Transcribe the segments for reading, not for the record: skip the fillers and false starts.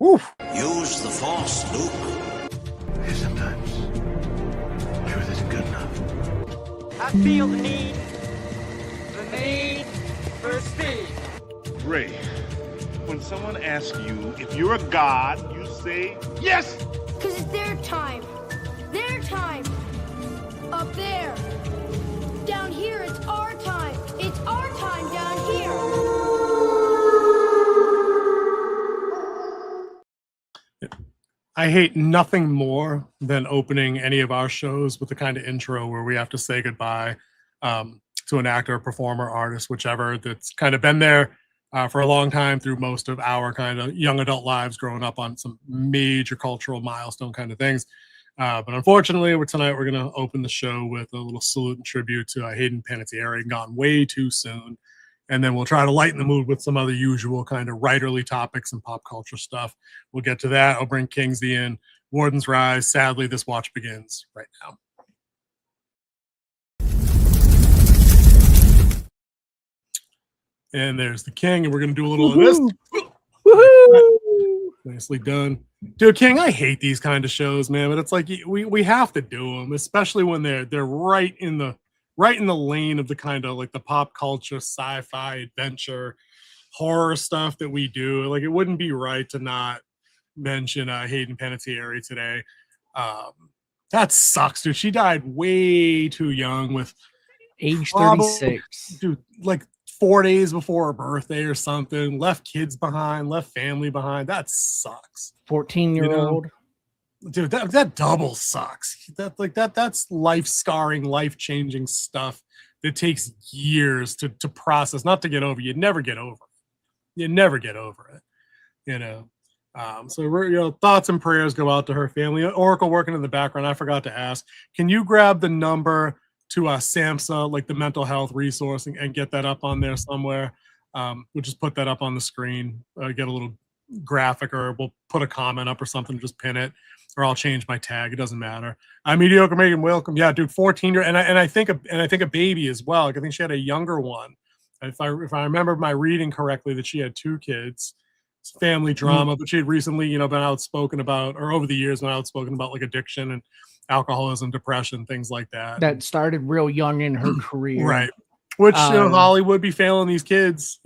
Oof. Use the Force, Luke. Sometimes truth isn't good enough. I feel the need for speed. Ray, when someone asks you if you're a god, you say yes! Because it's their time. Their time. Up there. Down here, it's our time. It's our time down here. I hate nothing more than opening any of our shows with the kind of intro where we have to say goodbye to an actor, performer, artist, whichever, that's kind of been there for a long time through most of our kind of young adult lives, growing up on some major cultural milestone kind of things. But unfortunately, tonight we're going to open the show with a little salute and tribute to Hayden Panettiere, gone way too soon. And then we'll try to lighten the mood with some other usual kind of writerly topics and pop culture stuff. We'll get to that. I'll bring Kingsley in. Warden's Rise. Sadly, this watch begins right now. And there's the King, and we're going to do a little of this. Woohoo! Nicely done. Dude, King, I hate these kind of shows, man, but it's like we have to do them, especially when they're right in the lane of the kind of like the pop culture, sci-fi, adventure, horror stuff that we do. Like, it wouldn't be right to not mention Hayden Panettiere today. That sucks, dude. She died way too young, with age 36. Dude, like 4 days before her birthday or something. Left kids behind, left family behind. That sucks. 14-year-old. Dude, that double sucks. That's life scarring, life changing stuff that takes years to process, not to get over. You'd never get over it. So thoughts and prayers go out to her family. Oracle working in the background. I forgot to ask, can you grab the number to SAMHSA, like the mental health resource, and get that up on there somewhere? We'll just put that up on the screen, get a little graphic, or we'll put a comment up or something, just pin it, or I'll change my tag. It doesn't matter. I'm mediocre, Megan. Welcome. Yeah, dude, 14-year, and I think a baby as well. Like, I think she had a younger one. If I remember my reading correctly, that she had 2 kids. It's family drama, but she had recently, been outspoken about, or over the years, been outspoken about like addiction and alcoholism, depression, things like that. That started real young in her career, right? Which Hollywood be failing these kids,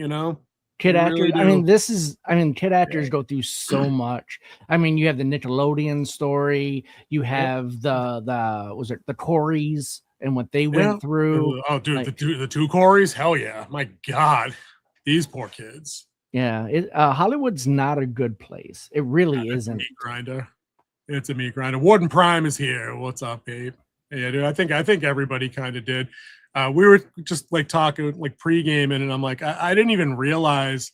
Kid actors. Really kid actors go through so much. I mean, you have the Nickelodeon story. You have the Coreys and what they went through. Oh, dude, like, the two Coreys. Hell yeah! My God, these poor kids. Yeah, Hollywood's not a good place. It really isn't. Meat grinder. It's a meat grinder. Warden Prime is here. What's up, babe? Yeah, dude. I think everybody kind of did. We were just like talking, like pre-gaming, and I'm like, I didn't even realize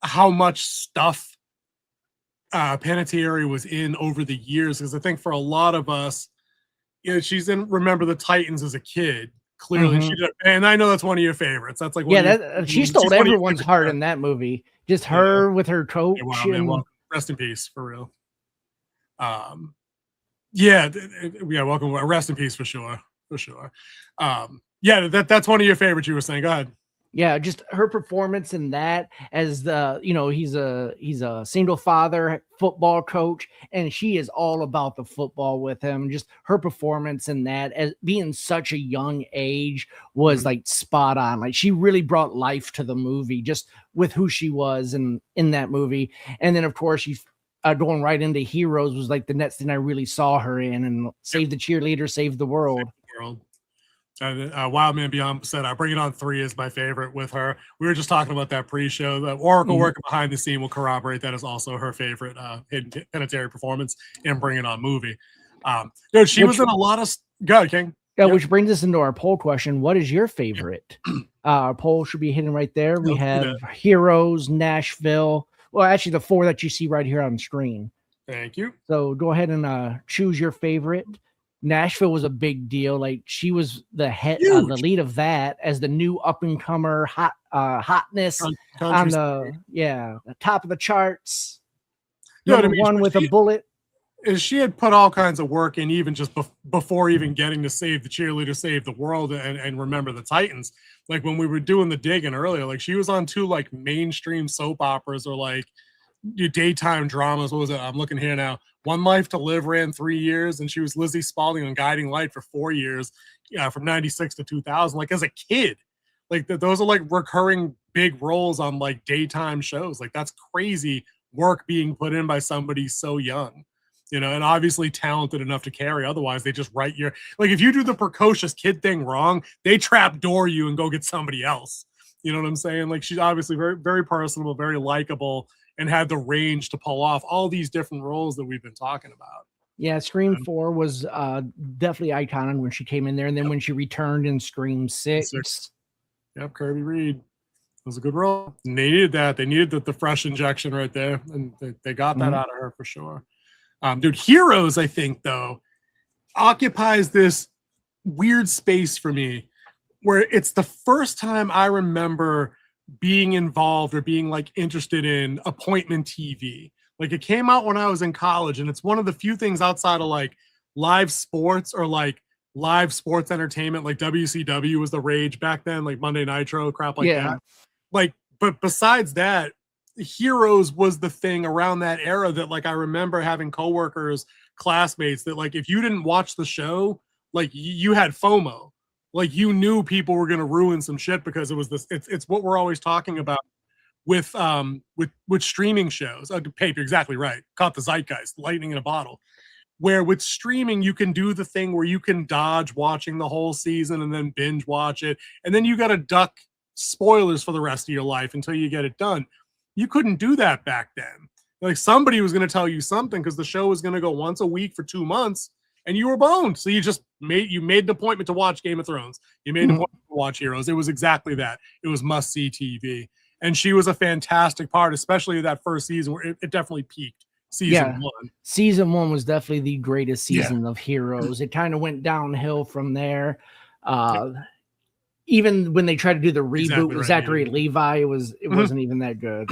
how much stuff Panettiere was in over the years, because I think for a lot of us, she's in Remember the Titans as a kid. Clearly, she did, and I know that's one of your favorites. That's like she stole everyone's heart in that movie. Just her with her coach. Yeah, wow, man, well, rest in peace, for real. Welcome. Rest in peace, for sure. Yeah, that's one of your favorites. You were saying. Go ahead. Yeah, just her performance in that, as the he's a single father football coach, and she is all about the football with him. Just her performance in that, as being such a young age, was like spot on. Like, she really brought life to the movie just with who she was in that movie. And then of course she's going right into Heroes was like the next thing I really saw her in, and Save the Cheerleader, Save the World. Wildman Beyond said, Bring It On 3 is my favorite with her. We were just talking about that pre-show. The Oracle working behind the scene will corroborate that is also her favorite Hayden Panettiere performance in Bring It On movie. Dude, she was in a lot of... Go ahead, King. Yeah, which brings us into our poll question. What is your favorite? Our poll should be hidden right there. We have Heroes, Nashville. Well, actually, the 4 that you see right here on the screen. Thank you. So go ahead and choose your favorite. Nashville was a big deal. Like, she was the head, the lead of that, as the new up and comer hotness on the top of the charts. Number one with a bullet. She had put all kinds of work in, even just before even getting to Save the Cheerleader, Save the World, and Remember the Titans. Like, when we were doing the digging earlier, like, she was on 2 like mainstream soap operas, or like daytime dramas. What was it? I'm looking here now. One Life to Live ran 3 years, and she was Lizzie Spaulding on Guiding Light for 4 years, from 96 to 2000. Like, as a kid, like those are like recurring big roles on like daytime shows. Like, that's crazy work being put in by somebody so young, and obviously talented enough to carry. Otherwise, they just write your, like, if you do the precocious kid thing wrong, they trap door you and go get somebody else. You know what I'm saying? Like, she's obviously very, very personable, very likable, and had the range to pull off all these different roles that we've been talking about. Yeah, Scream 4 was definitely iconic when she came in there, and then when she returned in Scream 6. Yep, Kirby Reed. It was a good role. And they needed that. They needed the fresh injection right there, and they got that out of her for sure. Dude, Heroes, I think, though, occupies this weird space for me where it's the first time I remember being involved or being like interested in appointment TV. Like, it came out when I was in college, and it's one of the few things outside of like live sports or like live sports entertainment. Like WCW was the rage back then, like Monday Nitro, crap like that. Like, but besides that, Heroes was the thing around that era that, like, I remember having coworkers, classmates that, like, if you didn't watch the show, like, you had FOMO. Like, you knew people were going to ruin some shit because it was this. It's what we're always talking about with streaming shows. Pape, you're exactly right. Caught the zeitgeist, lightning in a bottle. Where with streaming, you can do the thing where you can dodge watching the whole season and then binge watch it, and then you got to duck spoilers for the rest of your life until you get it done. You couldn't do that back then. Like, somebody was going to tell you something because the show was going to go once a week for 2 months, and you were boned. So you just made an appointment to watch Game of Thrones. You made an appointment to watch Heroes. It was exactly that. It was must-see TV. And she was a fantastic part, especially that first season where it definitely peaked. Season 1. Season 1 was definitely the greatest season of Heroes. It kind of went downhill from there. Even when they tried to do the reboot with Zachary Levi, it wasn't even that good.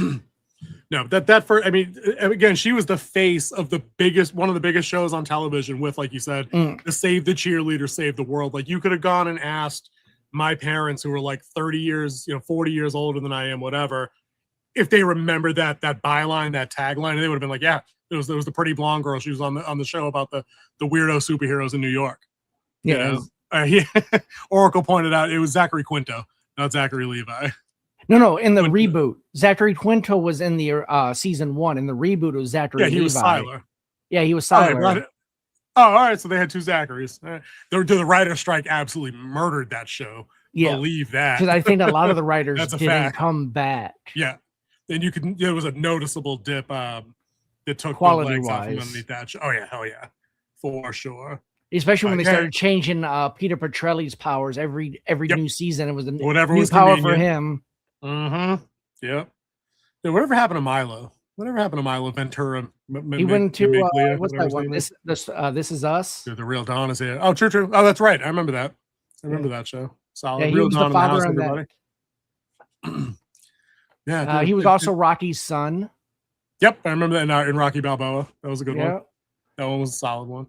No, that first, I mean, again, she was the face of one of the biggest shows on television with, like you said, the Save the Cheerleader, Save the World. Like, you could have gone and asked my parents, who were like 30 years, 40 years older than I am, whatever, if they remember that byline, that tagline, and they would have been like, yeah, it was the pretty blonde girl. She was on the show about the weirdo superheroes in New York. Yeah. Oracle pointed out it was Zachary Quinto, not Zachary Levi. No, in the reboot, Zachary Quinto was in the season 1. In the reboot, it was Zachary Levi. He was Siler. Yeah, he was Siler. All right. So they had 2 Zacharys. The writer strike absolutely murdered that show. Yeah, believe that, because I think a lot of the writers didn't come back. Yeah, and there was a noticeable dip that took quality the legs off wise from underneath that show. Oh yeah, hell yeah, for sure. Especially when they started changing Peter Petrelli's powers every new season. It was a whatever new was power convenient for him. Mm-hmm. Yep. Yeah, whatever happened to Milo? Whatever happened to Milo Ventura? He went to what's that one? This Is Us. The Real Dawn is here. Oh, true. Oh, that's right. I remember that. That show. Solid. Yeah, he Real was Dawn the in the house, father everybody. Yeah, he was also Rocky's son. Yep, I remember that in Rocky Balboa. That was a good one. That one was a solid one.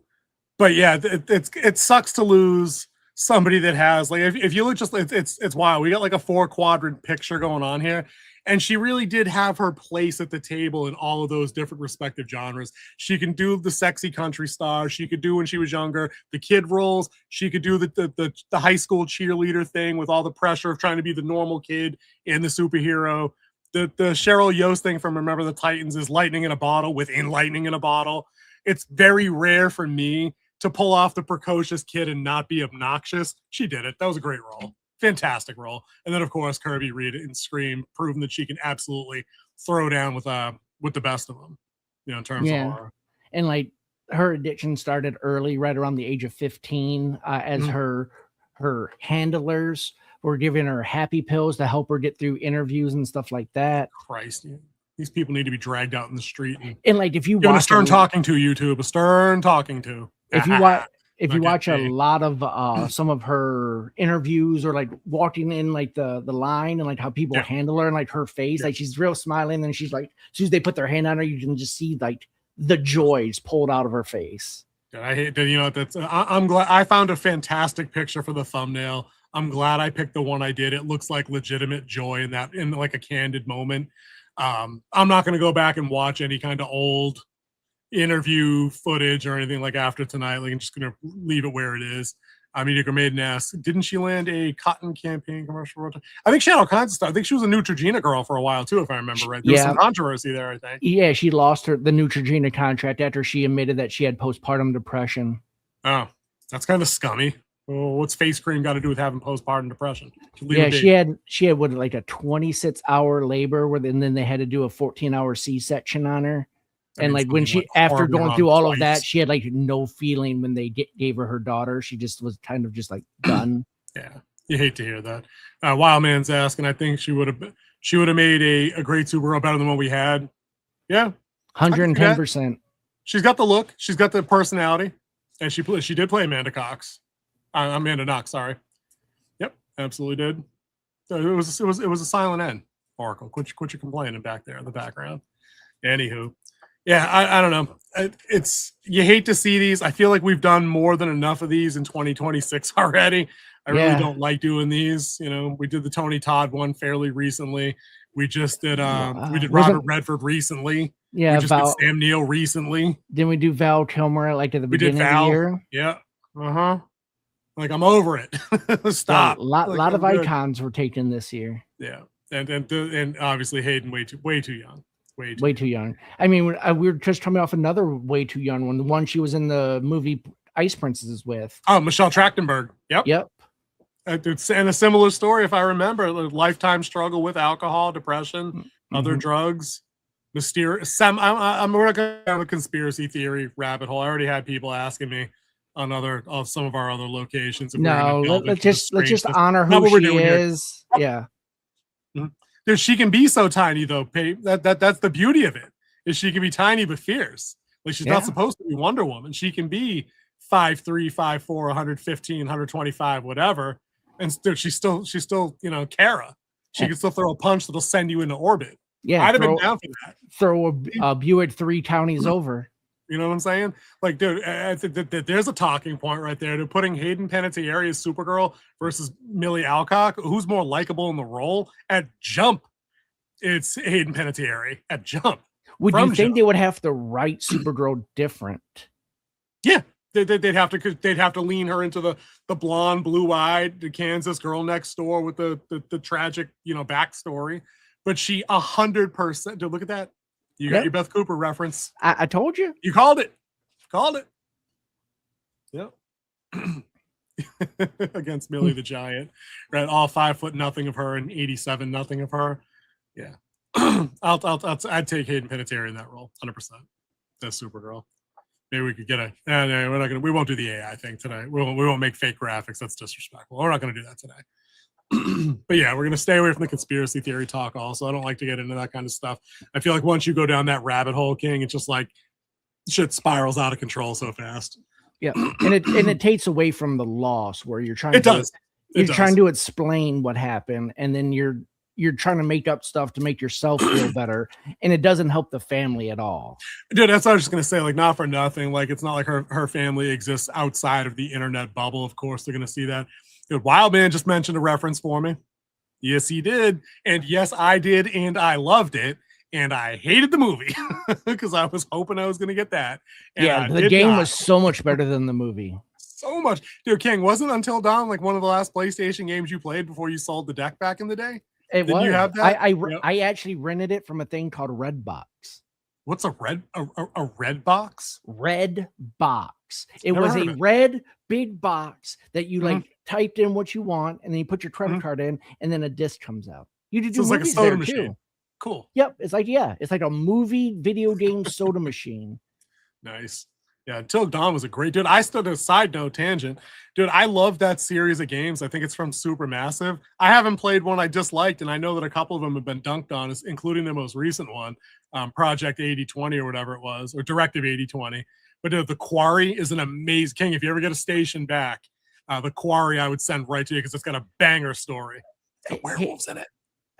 But yeah, it sucks to lose somebody that has, like, if you look, just it's wild. We got like a 4-quadrant picture going on here, and she really did have her place at the table in all of those different respective genres. She can do the sexy country star. She could do, when she was younger, the kid roles. She could do the high school cheerleader thing with all the pressure of trying to be the normal kid and the superhero. The Cheryl Yost thing from Remember the Titans is lightning in a bottle within lightning in a bottle. It's very rare for me to pull off the precocious kid and not be obnoxious. She did it. That was a great role. Fantastic role. And then, of course, Kirby Reed in Scream, proving that she can absolutely throw down with the best of them, in terms of horror. And like, her addiction started early, right around the age of 15, as her handlers were giving her happy pills to help her get through interviews and stuff like that. Christ, these people need to be dragged out in the street. And like, if you watch a stern talking to YouTube, a stern talking to. If you watch a lot of some of her interviews, or like walking in like the line, and like how people handle her, and like her face, like she's real smiling, and she's like, as soon as they put their hand on her, you can just see like the joys pulled out of her face. I hate that. I'm glad I found a fantastic picture for the thumbnail. I'm glad I picked the one I did. It looks like legitimate joy in like a candid moment. I'm not going to go back and watch any kind of old interview footage or anything like after tonight. Like, I'm just going to leave it where it is. Mediocre Maiden asks, didn't she land a cotton campaign commercial? I think she had all kinds of stuff. I think she was a Neutrogena girl for a while too, if I remember right. There was some controversy there, I think. Yeah, she lost the Neutrogena contract after she admitted that she had postpartum depression. Oh, that's kind of scummy. Well, what's face cream got to do with having postpartum depression? Yeah, she had what, like a 26-hour labor, and then they had to do a 14-hour C-section on her. And like when she, after going through all of that, she had like no feeling when they gave her daughter. She just was kind of just like done. Yeah, you hate to hear that. Wildman's asking, I think she would have made a great Supergirl, better than what we had. Yeah, 110%. She's got the look, she's got the personality, and she did play Amanda Knox. Sorry. Yep, absolutely did. So it was a silent N. Oracle, quit your complaining back there in the background. Anywho. Yeah, I don't know. It's, you hate to see these. I feel like we've done more than enough of these in 2026 already. I really don't like doing these. You know, we did the Tony Todd one fairly recently. We just did Robert Redford recently. Yeah, we just did Sam Neill recently. Didn't we do Val Kilmer like at the beginning of the year? Yeah. Like, I'm over it. Stop. A lot of icons were taken this year. Yeah, and obviously Hayden way too young. Way too young. I mean, we were just coming off another way too young one. The one she was in the movie Ice Princess with. Oh, Michelle Trachtenberg. Yep. It's and a similar story, if I remember. A lifetime struggle with alcohol, depression, other drugs. Mysterious. We're not going to have a conspiracy theory rabbit hole. I already had people asking me on some of our other locations. No, let's just honor who she is. Yeah. Dude, she can be so tiny though. That's the beauty of it. Is she can be tiny but fierce. Like, she's not supposed to be Wonder Woman. She can be 5'3", 5'4", 115, 125, whatever. And she's still Kara. She can still throw a punch that'll send you into orbit. Yeah, I'd have been down for that. Throw a Buick 3 counties over. You know what I'm saying? Like, dude, there's a talking point right there. They're putting Hayden Panettiere as Supergirl versus Millie Alcock. Who's more likable in the role? At Jump, it's Hayden Panettiere. At Jump. Would you think they would have to write Supergirl different? Yeah, they'd have to lean her into the blonde, blue-eyed, the Kansas girl next door with the tragic, backstory. But she 100%. Dude, look at that. You got your Beth Cooper reference. I told you. You called it. Yep. Against Millie the Giant. Right, all 5 foot nothing of her and 87 nothing of her. Yeah. I'd take Hayden Panettiere in that role, 100%. That's Supergirl. Maybe we could get we won't do the AI thing today. We won't make fake graphics. That's disrespectful. We're not going to do that today. But yeah, we're going to stay away from the conspiracy theory talk also. I don't like to get into that kind of stuff. I feel like once you go down that rabbit hole, King, it's just like shit spirals out of control so fast. Yeah. And it takes away from the loss where you're trying trying to explain what happened, and then you're trying to make up stuff to make yourself feel better, and it doesn't help the family at all. Dude, that's what I was just going to say. Like, not for nothing. Like, it's not like her family exists outside of the internet bubble. Of course, they're going to see that. Dude, Wildman just mentioned a reference for me. Yes, he did. And yes, I did. And I loved it. And I hated the movie because I was hoping I was going to get that. And the game was so much better than the movie. So much. Dude, King, wasn't Until Dawn like one of the last PlayStation games you played before you sold the deck back in the day? Didn't you have that? I actually rented it from a thing called Redbox. What's a red box? Red box. It was a red big box that you like typed in what you want, and then you put your credit card in, and then a disc comes out. You did it's like a soda machine. Too. Cool. Yep. It's like a movie video game soda machine. Nice. Yeah, Until Dawn was a great dude. I still a side note tangent. Dude, I love that series of games. I think it's from Supermassive. I haven't played one I disliked, and I know that a couple of them have been dunked on, including the most recent one, Project 8020 or whatever it was, or Directive 8020. But dude, The Quarry is an amazing King. If you ever get a station back, The Quarry I would send right to you because it's got a banger story. It's got werewolves in it.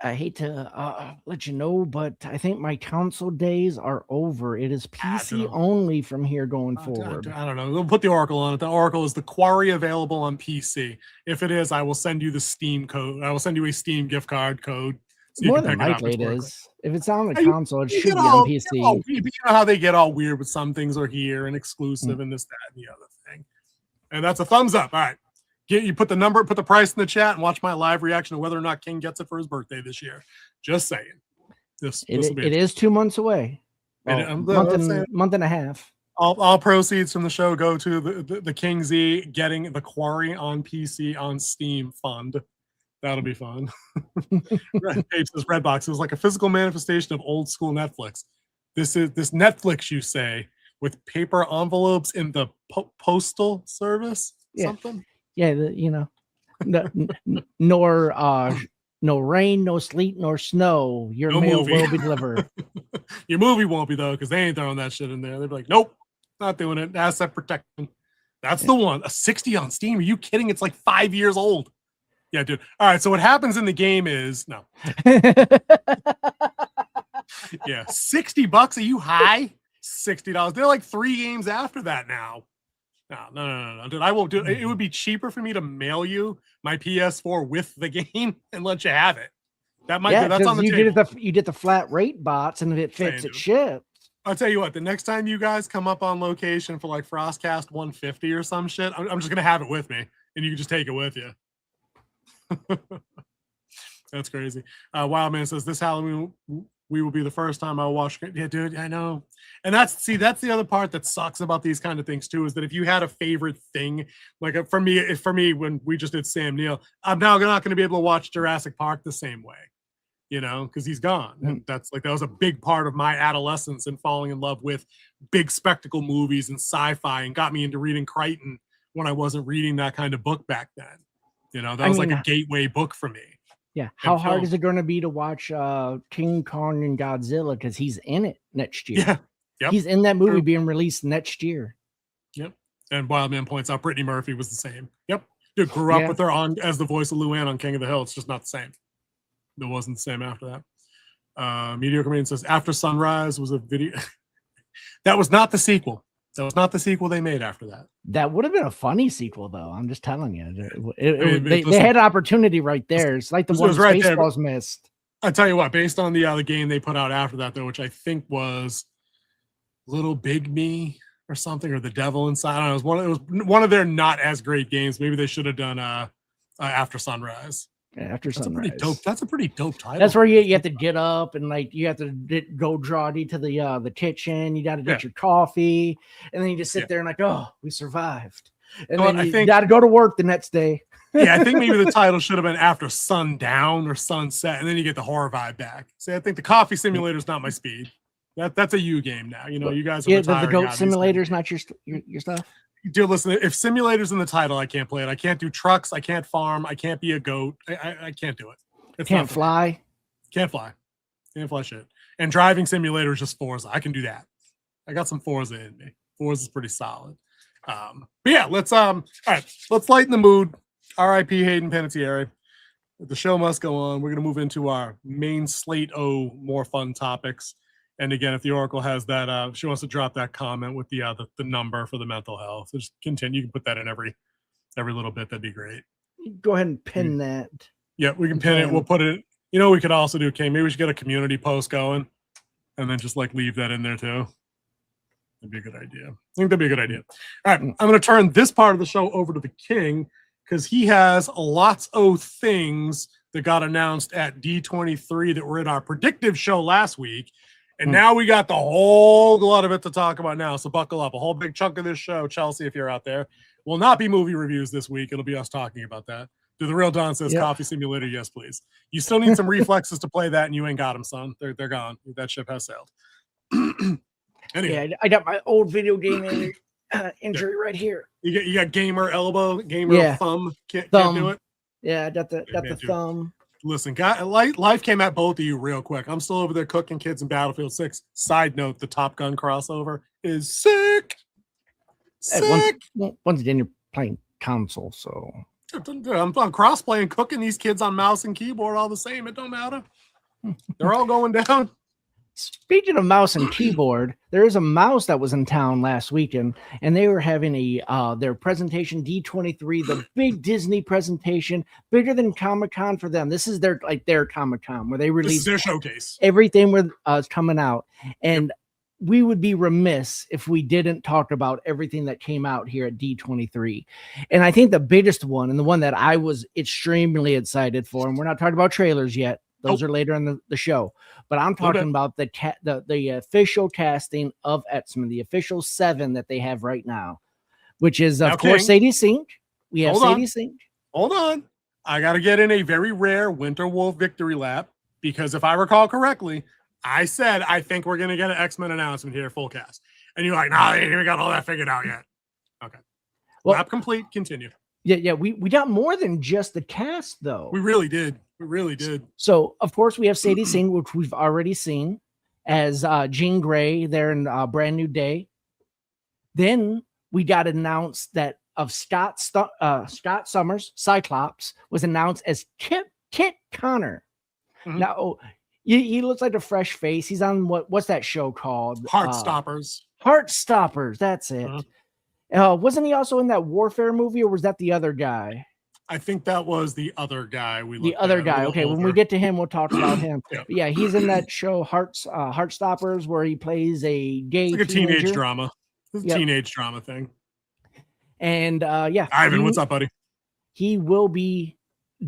I hate to let you know, but I think my console days are over. It is PC only from here going forward. I don't know. We'll put the Oracle on it. The Oracle is The Quarry available on PC. If it is, I will send you the Steam code. I will send you a Steam gift card code. So more than likely it is. If it's on the You- console, it you should get be all- on you PC. know, you know how they get all weird with some things are here and exclusive and this, that, and the other thing. And that's a thumbs up. All right. You put the price in the chat and watch my live reaction to whether or not King gets it for his birthday this year. Just saying. It is 2 months away. Well, month and a half. All proceeds from the show go to the King Z getting the Quarry on PC on Steam fund. That'll be fun. Ape says Redbox. It was like a physical manifestation of old school Netflix. This Netflix, you say, with paper envelopes in the postal service. Yeah. Something. Yeah, no rain, no sleet, nor snow. Your No mail movie. will be delivered. Your movie won't be though, because they ain't throwing that shit in there. They'd be like, nope, not doing it. Asset protection. That's the one. A 60 on Steam. Are you kidding? It's like 5 years old. Yeah, dude. All right. So what happens in the game is no. Yeah, $60. Are you high? $60. They're like 3 games after that now. No, dude. I won't do it. It would be cheaper for me to mail you my PS4 with the game and let you have it. That might be that's on the table. You did the flat rate bots, and if it fits, it ships. I'll tell you what, the next time you guys come up on location for like FrostCast 150 or some shit, I'm just gonna have it with me and you can just take it with you. That's crazy. Wildman says this Halloween we will be the first time I'll watch. Yeah, dude, I know. And that's the other part that sucks about these kind of things too, is that if you had a favorite thing, like for me, when we just did Sam Neill, I'm now not going to be able to watch Jurassic Park the same way, you know, because he's gone. And that was a big part of my adolescence and falling in love with big spectacle movies and sci-fi, and got me into reading Crichton when I wasn't reading that kind of book back then. You know, that was like a gateway book for me. Yeah. How hard is it going to be to watch King Kong and Godzilla? Because he's in it next year. Yeah. Yep. He's in that movie being released next year. Yep. And Wildman points out Brittany Murphy was the same. Yep. Dude, grew up with her on as the voice of Luann on King of the Hill. It's just not the same. It wasn't the same after that. Mediocre Man says After Sunrise was a video. That was not the sequel. That was not the sequel they made after that. That would have been a funny sequel, though. I'm just telling you. They had an opportunity right there. It's like the one Spaceballs missed. I tell you what, based on the game they put out after that, though, which I think was Little Big Me or something, or The Devil Inside. I don't know, it was one of their not as great games. Maybe they should have done After Sunrise. Yeah, After Sunrise. That's a pretty dope title. That's where you have to get up and like you have to go Drawdy to the kitchen. You got to get your coffee, and then you just sit there and like, oh, we survived. And then you got to go to work the next day. Yeah, I think maybe the title should have been After Sundown or Sunset, and then you get the horror vibe back. See, I think the coffee simulator is not my speed. That's a you game now. You know, you guys are the goat simulator is not your stuff. Dude, listen, if simulator's in the title, I can't play it. I can't do trucks. I can't farm. I can't be a goat. I can't do it. Can't fly. Can't fly. Can't fly shit. And driving simulator is just Forza. I can do that. I got some Forza in me. Forza's pretty solid. But yeah, let's all right, let's lighten the mood. R.I.P. Hayden Panettiere. The show must go on. We're gonna move into our main slate more fun topics. And again, if the Oracle has that, she wants to drop that comment with the number for the mental health. So just continue. You can put that in every little bit. That'd be great. Go ahead and pin that. Yeah, we can pin it. We'll put it. You know, we could also do, King. Maybe we should get a community post going, and then just like leave that in there too. That'd be a good idea. I think that'd be a good idea. All right, I'm going to turn this part of the show over to the King because he has lots of things that got announced at D23 that were in our predictive show last week. And now we got the whole lot of it to talk about now. So buckle up. A whole big chunk of this show, Chelsea, if you're out there, will not be movie reviews this week. It'll be us talking about that. Do the real Don says coffee simulator? Yes, please. You still need some reflexes to play that, and you ain't got them, son. They're gone. That ship has sailed. Anyway. Yeah, I got my old video game injury right here. You got gamer elbow, gamer thumb. Can't do it. Yeah, I got the thumb. Listen, life came at both of you real quick. I'm still over there cooking kids in Battlefield 6. Side note, the Top Gun crossover is sick. Sick. Once again, you're playing console, so. I'm cross-playing, cooking these kids on mouse and keyboard all the same. It don't matter. They're all going down. Speaking of mouse and keyboard, there is a mouse that was in town last weekend, and they were having their presentation D23, the big Disney presentation, bigger than Comic-Con for them. This is their Comic-Con where they release their showcase. Everything with coming out, and we would be remiss if we didn't talk about everything that came out here at D23. And I think the biggest one, and the one that I was extremely excited for, and we're not talking about trailers yet. Those are later in the show. But I'm talking about the official casting of X-Men, the official 7 that they have right now, which is, of course, Sadie Sink. We have Sadie Sink. Hold on. I got to get in a very rare Winter Wolf victory lap, because if I recall correctly, I said, I think we're going to get an X-Men announcement here, full cast. And you're like, nah, we got all that figured out yet. Okay. Well, lap complete. Continue. Yeah. We got more than just the cast, though. We really did. We really did. So, of course, we have Sadie Sink, which we've already seen as Jean Grey there in Brand New Day. Then we got announced that of Scott Summers, Cyclops, was announced as Kit Connor. Mm-hmm. Now, he looks like a fresh face. He's on what's that show called? Heartstoppers. Heartstoppers. That's it. Wasn't he also in that Warfare movie, or was that the other guy? I think that was the other guy. Okay, when we get to him, we'll talk about him. Yeah, he's in that show Heartstoppers, where he plays a gay like a teenage drama. It's a teenage drama thing. And Ivan, what's up, buddy? He will be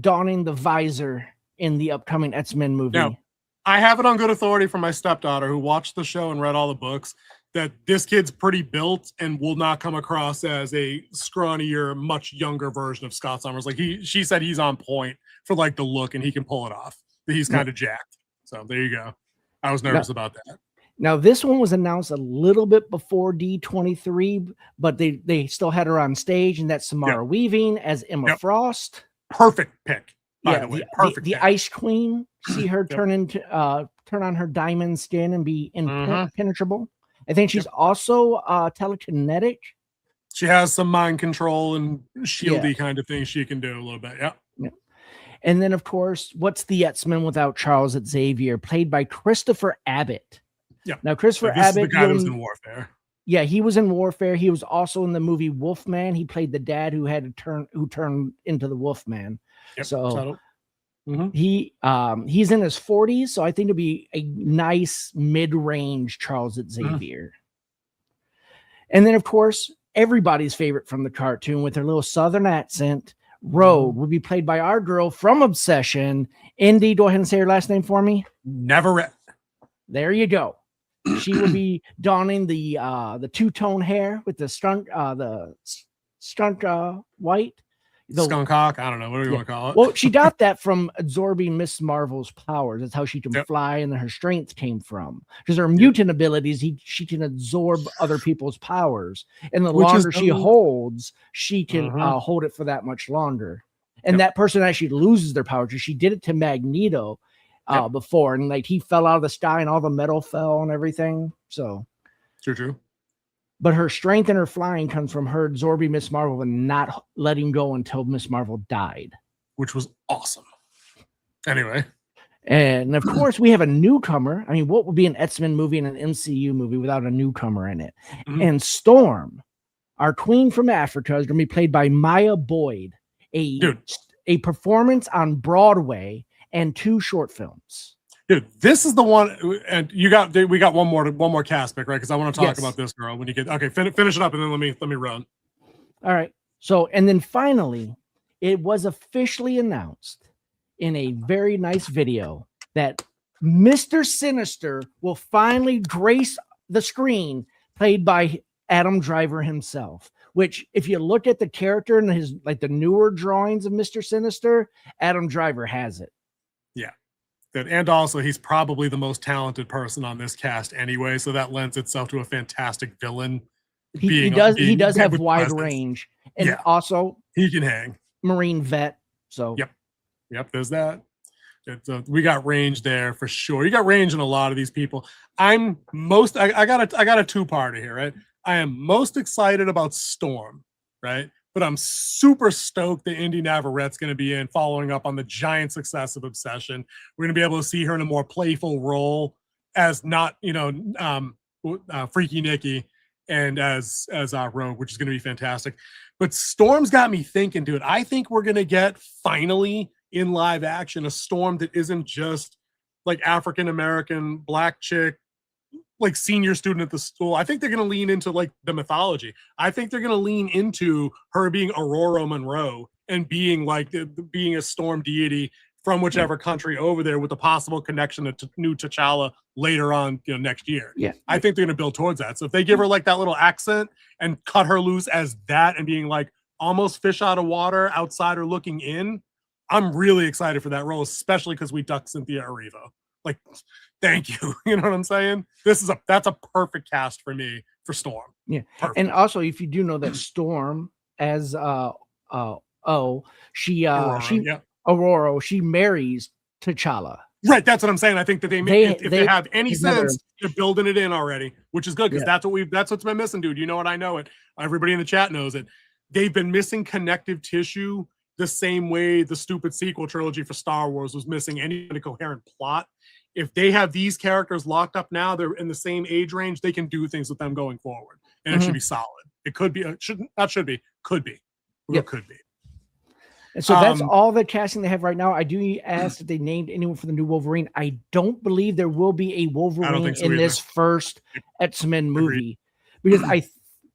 donning the visor in the upcoming X-Men movie. Now, I have it on good authority from my stepdaughter, who watched the show and read all the books, that this kid's pretty built and will not come across as a scrawnier, much younger version of Scott Summers. Like she said, he's on point for like the look, and he can pull it off. He's kind of jacked. So there you go. I was nervous about that. Now this one was announced a little bit before D23, but they still had her on stage, and that's Samara Weaving as Emma Frost. Perfect pick. By the way, perfect. The Ice Queen. See her turn on her diamond skin and be impenetrable. I think she's also telekinetic. She has some mind control and shieldy kind of things she can do a little bit. Yeah. And then, of course, what's the X-Men without Charles Xavier, played by Christopher Abbott. Yeah. Now, Christopher Abbott. Is the guy who was in Warfare. Yeah, he was in Warfare. He was also in the movie Wolfman. He played the dad who turned into the Wolfman. Yep. So he's in his 40s, so I think it'll be a nice mid-range Charles Xavier. And then, of course, everybody's favorite from the cartoon with her little southern accent, Rogue, will be played by our girl from Obsession, Indy. Go ahead and say her last name for me. Neverett. There you go. She will be donning the two-tone hair with the skunk white. Skunk hawk, I don't know. What do you want to call it? Well, she got that from absorbing Miss Marvel's powers. That's how she can fly, and then her strength came from. Because her mutant abilities, she can absorb other people's powers. And the longer she holds, she can hold it for that much longer. And that person actually loses their power. She did it to Magneto before, and like he fell out of the sky and all the metal fell and everything. So true. But her strength and her flying comes from her absorbing Miss Marvel and not letting go until Miss Marvel died. Which was awesome. Anyway. And of course, we have a newcomer. I mean, what would be an X-Men movie and an MCU movie without a newcomer in it? And Storm, our queen from Africa, is going to be played by Maya Boyd, a performance on Broadway and 2 short films. Dude, this is the one, and we got one more cast pick, right? Because I want to talk about this girl when you get finish it up, and then let me run. All right. So, and then finally, it was officially announced in a very nice video that Mr. Sinister will finally grace the screen, played by Adam Driver himself. Which, if you look at the character and his the newer drawings of Mr. Sinister, Adam Driver has it. Yeah. And also, he's probably the most talented person on this cast anyway, so that lends itself to a fantastic villain. He does have wide range, and also he can hang. Marine vet. So yep. There's that. We got range there for sure. You got range in a lot of these people. I got a two-parter here, right? I am most excited about Storm, right? But I'm super stoked that Indy Navarrette's going to be in, following up on the giant success of Obsession. We're going to be able to see her in a more playful role as not, Freaky Nikki and as Rogue, which is going to be fantastic. But Storm's got me thinking, dude. I think we're going to get finally in live action a Storm that isn't just like African American black chick, like senior student at the school. I think they're going to lean into like the mythology. I think they're going to lean into her being Aurora Monroe and being like being a Storm deity from whichever country over there, with a possible connection to new T'Challa later on, next year. Yeah, I think they're going to build towards that. So if they give her like that little accent and cut her loose as that and being like almost fish out of water, outsider looking in, I'm really excited for that role, especially because we ducked Cynthia Erivo. Like, thank you. You know what I'm saying? That's a perfect cast for me for Storm. Yeah, perfect. And also if you do know that Storm as Aurora, she marries T'Challa. Right, that's what I'm saying. I think that if they have any sense, they're building it in already, which is good because that's what's been missing, dude. You know what? I know it. Everybody in the chat knows it. They've been missing connective tissue the same way the stupid sequel trilogy for Star Wars was missing any kind of coherent plot. If they have these characters locked up now, they're in the same age range, they can do things with them going forward, and it should be solid. It could be, could be. And so that's all the casting they have right now. I do ask if they named anyone for the new Wolverine. I don't believe there will be a Wolverine in this first X-Men movie. Because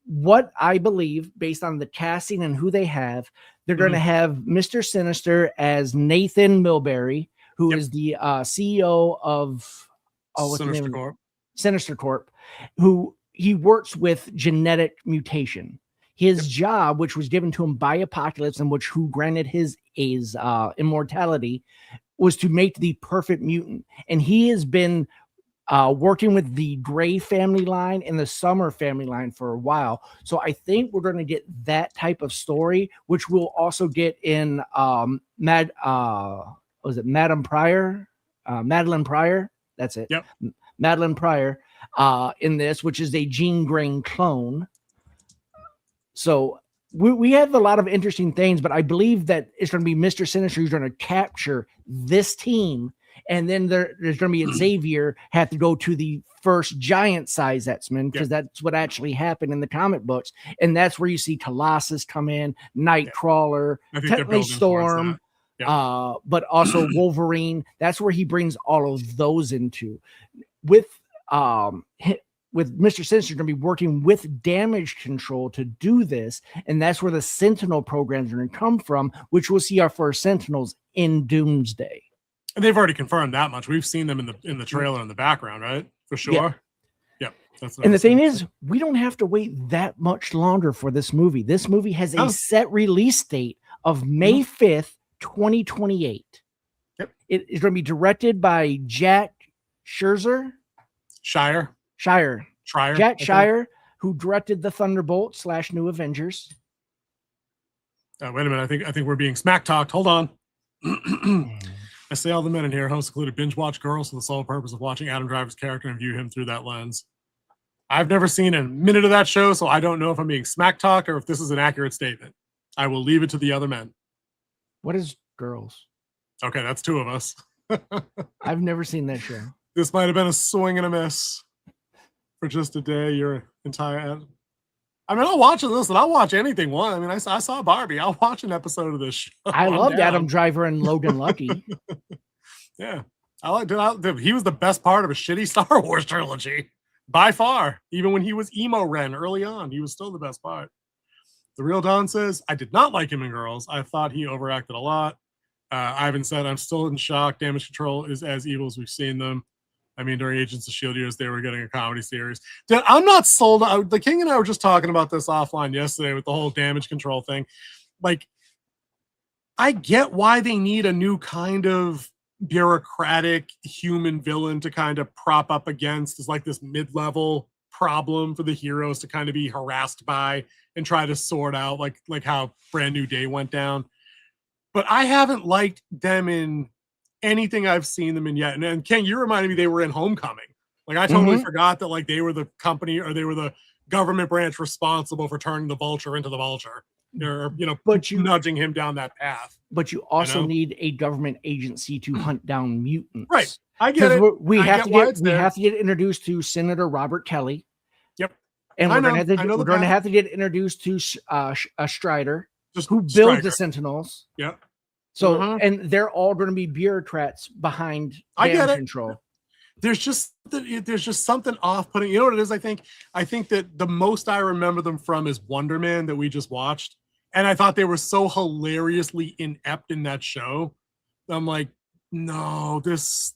what I believe, based on the casting and who they have, they're going to have Mr. Sinister as Nathan Milbury, who is the CEO of Sinister Corp, who he works with genetic mutation. His job, which was given to him by Apocalypse and who granted his immortality, was to make the perfect mutant. And he has been working with the Gray family line and the Summer family line for a while. So I think we're going to get that type of story, which we'll also get in Madeline Pryor? Madeline Pryor. That's it. Yep. Madeline Pryor in this, which is a Jean Grey clone. So we have a lot of interesting things, but I believe that it's going to be Mr. Sinister who's going to capture this team, and then there's going to be Xavier have to go to the first giant size X-Men, because that's what actually happened in the comic books, and that's where you see Colossus come in, Nightcrawler, technically Storm, but also Wolverine. That's where he brings all of those into. With Mr. Sinister going to be working with Damage Control to do this, and that's where the Sentinel programs are going to come from, which we'll see our first Sentinels in Doomsday. And they've already confirmed that much. We've seen them in the trailer in the background, right? For sure. Yep. And the thing is, we don't have to wait that much longer for this movie. This movie has a set release date of May 5th, 2028. Yep. It is going to be directed by Jack Schreier. Jack Schreier, who directed the Thunderbolt / New Avengers. Wait a minute. I think we're being smack talked. Hold on. I say all the men in here. Hosts included binge watch Girls for the sole purpose of watching Adam Driver's character and view him through that lens. I've never seen a minute of that show, so I don't know if I'm being smack talked or if this is an accurate statement. I will leave it to the other men. What is Girls? Okay, that's two of us. I've never seen that show. This might have been a swing and a miss. For just a day, your entire. I mean, I'll watch this, and I'll watch anything. I mean, I saw Barbie. I'll watch an episode of this show. I loved Adam Driver and Logan Lucky. Yeah, he was the best part of a shitty Star Wars trilogy by far. Even when he was emo Ren early on, he was still the best part. The Real Don says, I did not like him in Girls. I thought he overacted a lot. Ivan said, I'm still in shock. Damage Control is as evil as we've seen them. I mean, during Agents of S.H.I.E.L.D. years, they were getting a comedy series. Dude, I'm not sold. The King and I were just talking about this offline yesterday with the whole Damage Control thing. Like, I get why they need a new kind of bureaucratic human villain to kind of prop up against. Is like this mid-level problem for the heroes to kind of be harassed by and try to sort out, like how Brand New Day went down. But I haven't liked them in anything I've seen them in yet. And Ken, you reminded me they were in Homecoming. Like, I totally forgot that, like, they were the company or they were the government branch responsible for turning the Vulture into the Vulture. or But you- nudging him down that path. But you also know? need a government agency to hunt down mutants. Right. I get it. We I have get to get introduced to Senator Robert Kelly. Yep. And we're going to have to get introduced to a Strider, who builds the Sentinels. Yep. So, and they're all going to be bureaucrats behind control. There's just something off-putting. You know what it is? I think that the most I remember them from is Wonder Man that we just watched, and I thought they were so hilariously inept in that show. I'm like, no,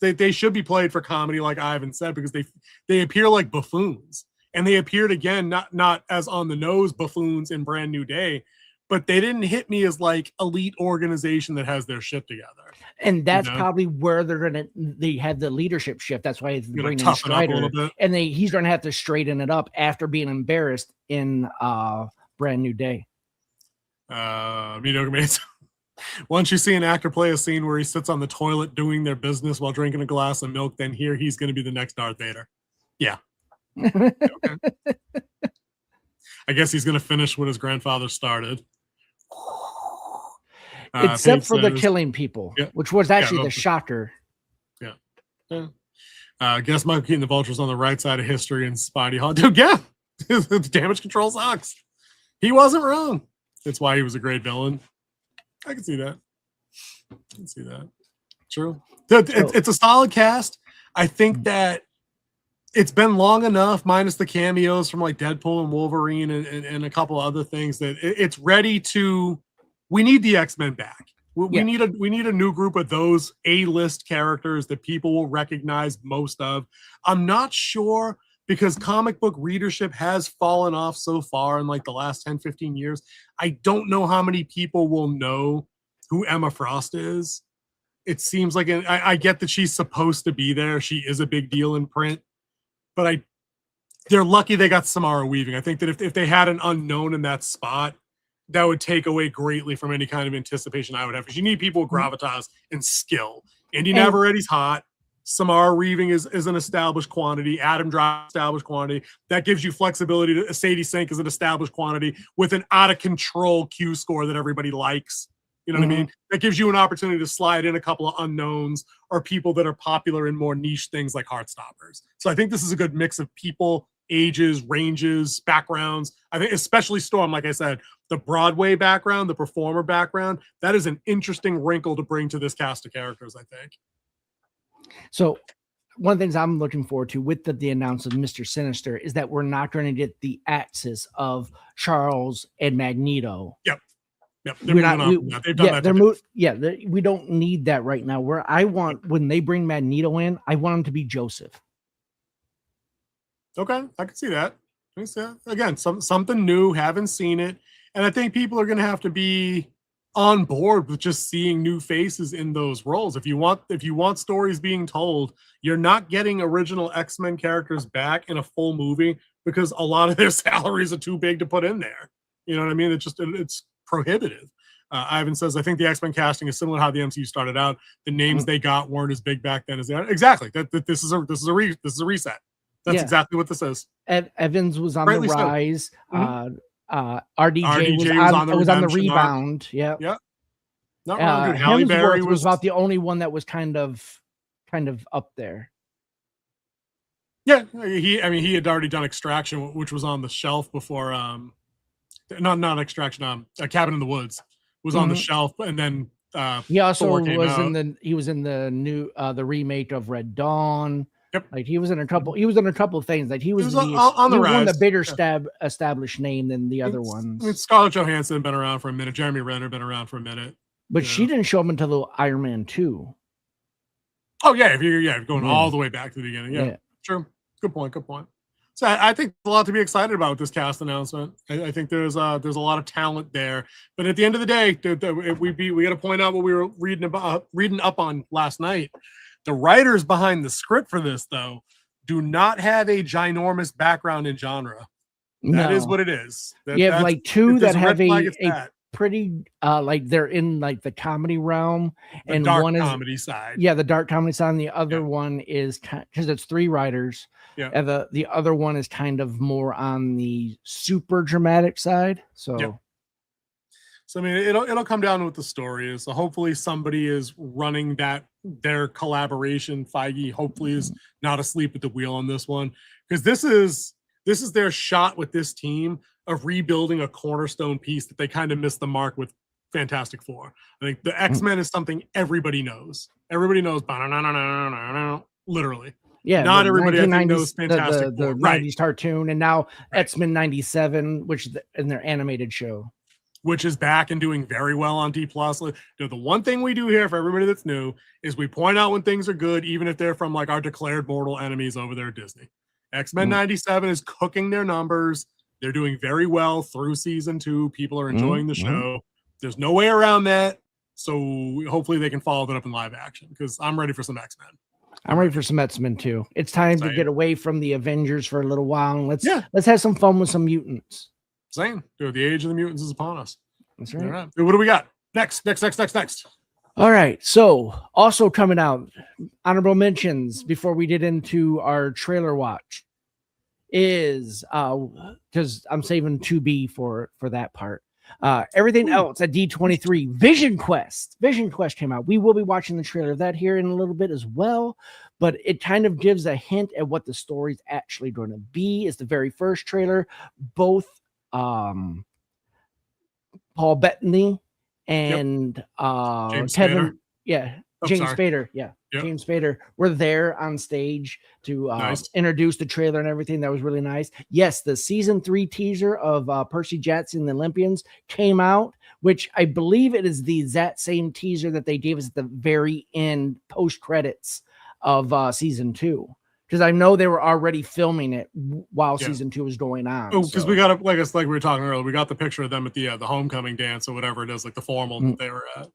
they should be played for comedy, like Ivan said, because they appear like buffoons, and they appeared again not as on the nose buffoons in Brand New Day, but they didn't hit me as like elite organization that has their shit together. And that's probably where they have the leadership shift. That's why it's bringing in Strider, and he's going to have to straighten it up after being embarrassed in Brand New Day. Mediocre. Once you see an actor play a scene where he sits on the toilet doing their business while drinking a glass of milk, then he's going to be the next Darth Vader. Yeah. Okay. I guess he's going to finish what his grandfather started. Except for the killing people, which was actually the shocker. Yeah. Guess Michael Keaton the Vulture's on the right side of history and Spidey Hall. Dude, yeah. Damage control sucks. He wasn't wrong. That's why he was a great villain. I can see that. True. It's a solid cast. I think that it's been long enough, minus the cameos from like Deadpool and Wolverine and a couple other things, that it's ready to. We need the X-Men back. We need a new group of those A-list characters that people will recognize most of. I'm not sure, because comic book readership has fallen off so far in like the last 10, 15 years. I don't know how many people will know who Emma Frost is. It seems like I get that she's supposed to be there. She is a big deal in print, but they're lucky they got Samara Weaving. I think that if they had an unknown in that spot, that would take away greatly from any kind of anticipation I would have, because you need people with gravitas and skill. Indy Navarrette's hot. Samara Weaving is an established quantity. Adam Drive, established quantity. That gives you flexibility. Sadie Sink is an established quantity with an out-of-control Q score that everybody likes. You know what I mean? That gives you an opportunity to slide in a couple of unknowns or people that are popular in more niche things like Heartstoppers. So I think this is a good mix of people, ages, ranges, backgrounds. I think especially Storm, like I said, the Broadway background, the performer background, that is an interesting wrinkle to bring to this cast of characters, I think. So one of the things I'm looking forward to with the announcement of Mr. Sinister is that we're not going to get the axis of Charles and Magneto. Yep. They've done that. We don't need that right now. Where I want, when they bring Magneto in, I want him to be Joseph. Okay, I can see that. Again, something new, haven't seen it. And I think people are going to have to be on board with just seeing new faces in those roles. If you want stories being told, you're not getting original X-Men characters back in a full movie because a lot of their salaries are too big to put in there. You know what I mean? It's prohibitive. Ivan says, I think the X-Men casting is similar to how the MCU started out. The names they got weren't as big back then as they are. Exactly. This is a reset. That's exactly what this is. Evans was on the rise. RDJ was on the rebound. Yeah. Not really good. Halle Berry was about the only one that was kind of up there. Yeah, he had already done Extraction, which was on the shelf before. Not Extraction. Cabin in the Woods was on the shelf, and then he also was in the new the remake of Red Dawn. Yep. Like he was in a couple of things. Like he was on the rise. One the bigger established name than the other ones. I mean, Scarlett Johansson been around for a minute. Jeremy Renner been around for a minute. But she didn't show up until the Iron Man 2. Oh yeah, if you're going all the way back to the beginning. Yeah. Sure. Good point. So I think there's a lot to be excited about with this cast announcement. I think there's a lot of talent there. But at the end of the day, we got to point out what we were reading up on last night. The writers behind the script for this, though, do not have a ginormous background in genre. That is what it is. You have like two that have a pretty like they're in like the comedy realm, and dark one is comedy side. Yeah, the dark comedy side. And the other one is because it's three writers. Yeah. And the other one is kind of more on the super dramatic side. So So I mean, it'll come down to what the story is. So hopefully somebody is running their collaboration. Feige hopefully is not asleep at the wheel on this one, because this is their shot with this team of rebuilding a cornerstone piece that they kind of missed the mark with Fantastic Four. I think the X-Men is something everybody knows. Everybody knows, literally. Yeah, not everybody I think knows Fantastic the Four. Right. 90s cartoon, and now X-Men 97, which is in their animated show, which is back and doing very well on D+. The one thing we do here for everybody that's new is we point out when things are good, even if they're from like our declared mortal enemies over there at Disney. X-Men 97 is cooking their numbers. They're doing very well through season 2. People are enjoying the show. There's no way around that. So hopefully they can follow that up in live action, because I'm ready for some X-Men. I'm ready for some X-Men too. It's time to get away from the Avengers for a little while, and let's have some fun with some mutants. Same. Dude, the age of the mutants is upon us. That's right. All right. What do we got? Next. All right. So also coming out, honorable mentions before we get into our trailer watch is because I'm saving 2B for that part. Everything else at D23, Vision Quest came out. We will be watching the trailer of that here in a little bit as well, but it kind of gives a hint at what the story's actually going to be. It's the very first trailer. Both Paul Bettany and James Kevin, Spader. James Spader, James Spader were there on stage to introduce the trailer and everything. That was really nice. Yes, the season 3 teaser of Percy Jackson and the Olympians came out, which I believe it is the exact same teaser that they gave us at the very end post credits of season 2. Because I know they were already filming it while season 2 was going on. Oh, because we got like we were talking earlier, we got the picture of them at the homecoming dance or whatever it is, like the formal that they were at.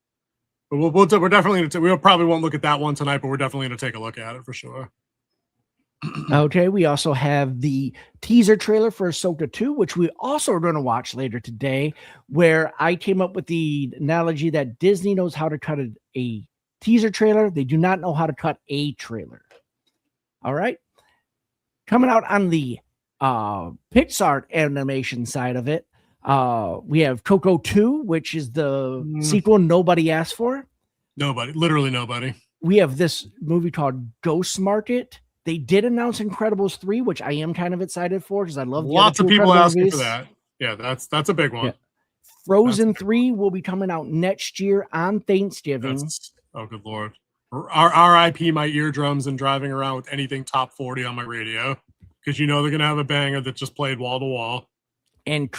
But we're definitely we probably won't look at that one tonight, but we're definitely going to take a look at it for sure. Okay, we also have the teaser trailer for Ahsoka 2, which we also are going to watch later today, where I came up with the analogy that Disney knows how to cut a teaser trailer. They do not know how to cut a trailer. All right. Coming out on the Pixar animation side of it, we have Coco 2, which is the sequel nobody asked for. Nobody, literally nobody. We have this movie called Ghost Market. They did announce Incredibles 3, which I am kind of excited for because I love lots of people asking for that. Yeah, that's a big one. Yeah. Frozen 3 will be coming out next year on Thanksgiving. Oh, good Lord. RIP my eardrums and driving around with anything top 40 on my radio, because you know they're gonna have a banger that just played wall to wall. And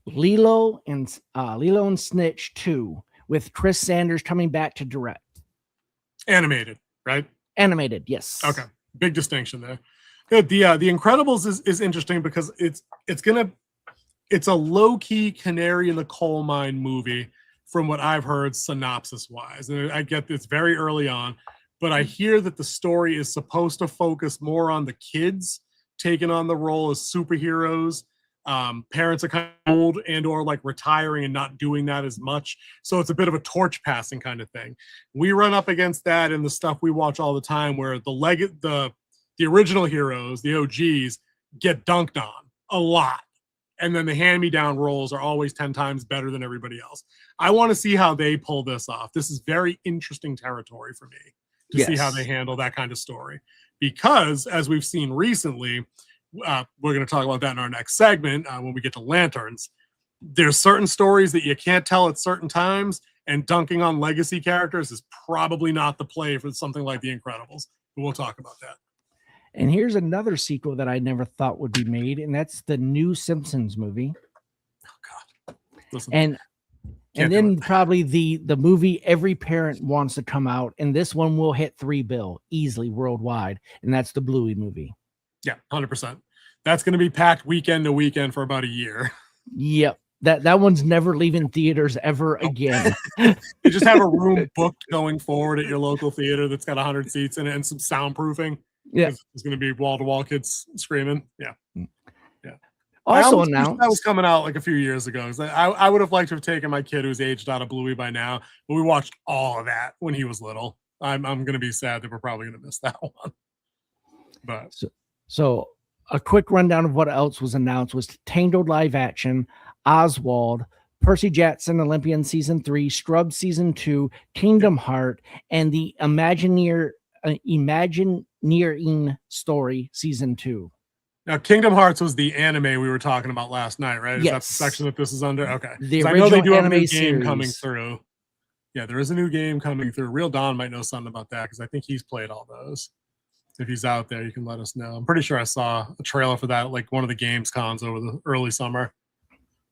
Lilo and Snitch 2 with Chris Sanders coming back to direct. Animated, right? Animated, yes. Okay, big distinction there. Good. The Incredibles is interesting because it's a low key canary in the coal mine movie. From what I've heard, synopsis-wise. And I get it's very early on, but I hear that the story is supposed to focus more on the kids taking on the role as superheroes. Parents are kind of old and or like retiring and not doing that as much. So it's a bit of a torch passing kind of thing. We run up against that in the stuff we watch all the time where the original heroes, the OGs, get dunked on a lot. And then the hand-me-down roles are always 10 times better than everybody else. I want to see how they pull this off. This is very interesting territory for me to see how they handle that kind of story. Because, as we've seen recently, we're going to talk about that in our next segment when we get to Lanterns. There's certain stories that you can't tell at certain times, and dunking on legacy characters is probably not the play for something like The Incredibles. But we'll talk about that. And here's another sequel that I never thought would be made, and that's the new Simpsons movie. Oh God! Listen, and then probably the movie every parent wants to come out, and this one will hit $3 billion easily worldwide, and that's the Bluey movie. Yeah, 100%. That's going to be packed weekend to weekend for about a year. Yep. That one's never leaving theaters ever again. You just have a room booked going forward at your local theater that's got 100 seats in it and some soundproofing. Yeah, it's going to be wall-to-wall kids screaming. Yeah. Also announced that was coming out like a few years ago. I would have liked to have taken my kid who's aged out of Bluey by now, but we watched all of that when he was little. I'm going to be sad that we're probably going to miss that one. But so a quick rundown of what else was announced was Tangled live action, Oswald, Percy Jackson, Olympians season 3, Scrubs season 2, Kingdom Heart, and the Imagineering Story season 2. Now, Kingdom Hearts was the anime we were talking about last night, right? Is that the Yes. section that this is under? Okay. The 'Cause I know they original do have a new anime game coming series. through. Yeah, there is a new game coming through. Real Don might know something about that because I think he's played all those. If he's out there, you can let us know. I'm pretty sure I saw a trailer for that, like one of the games cons over the early summer.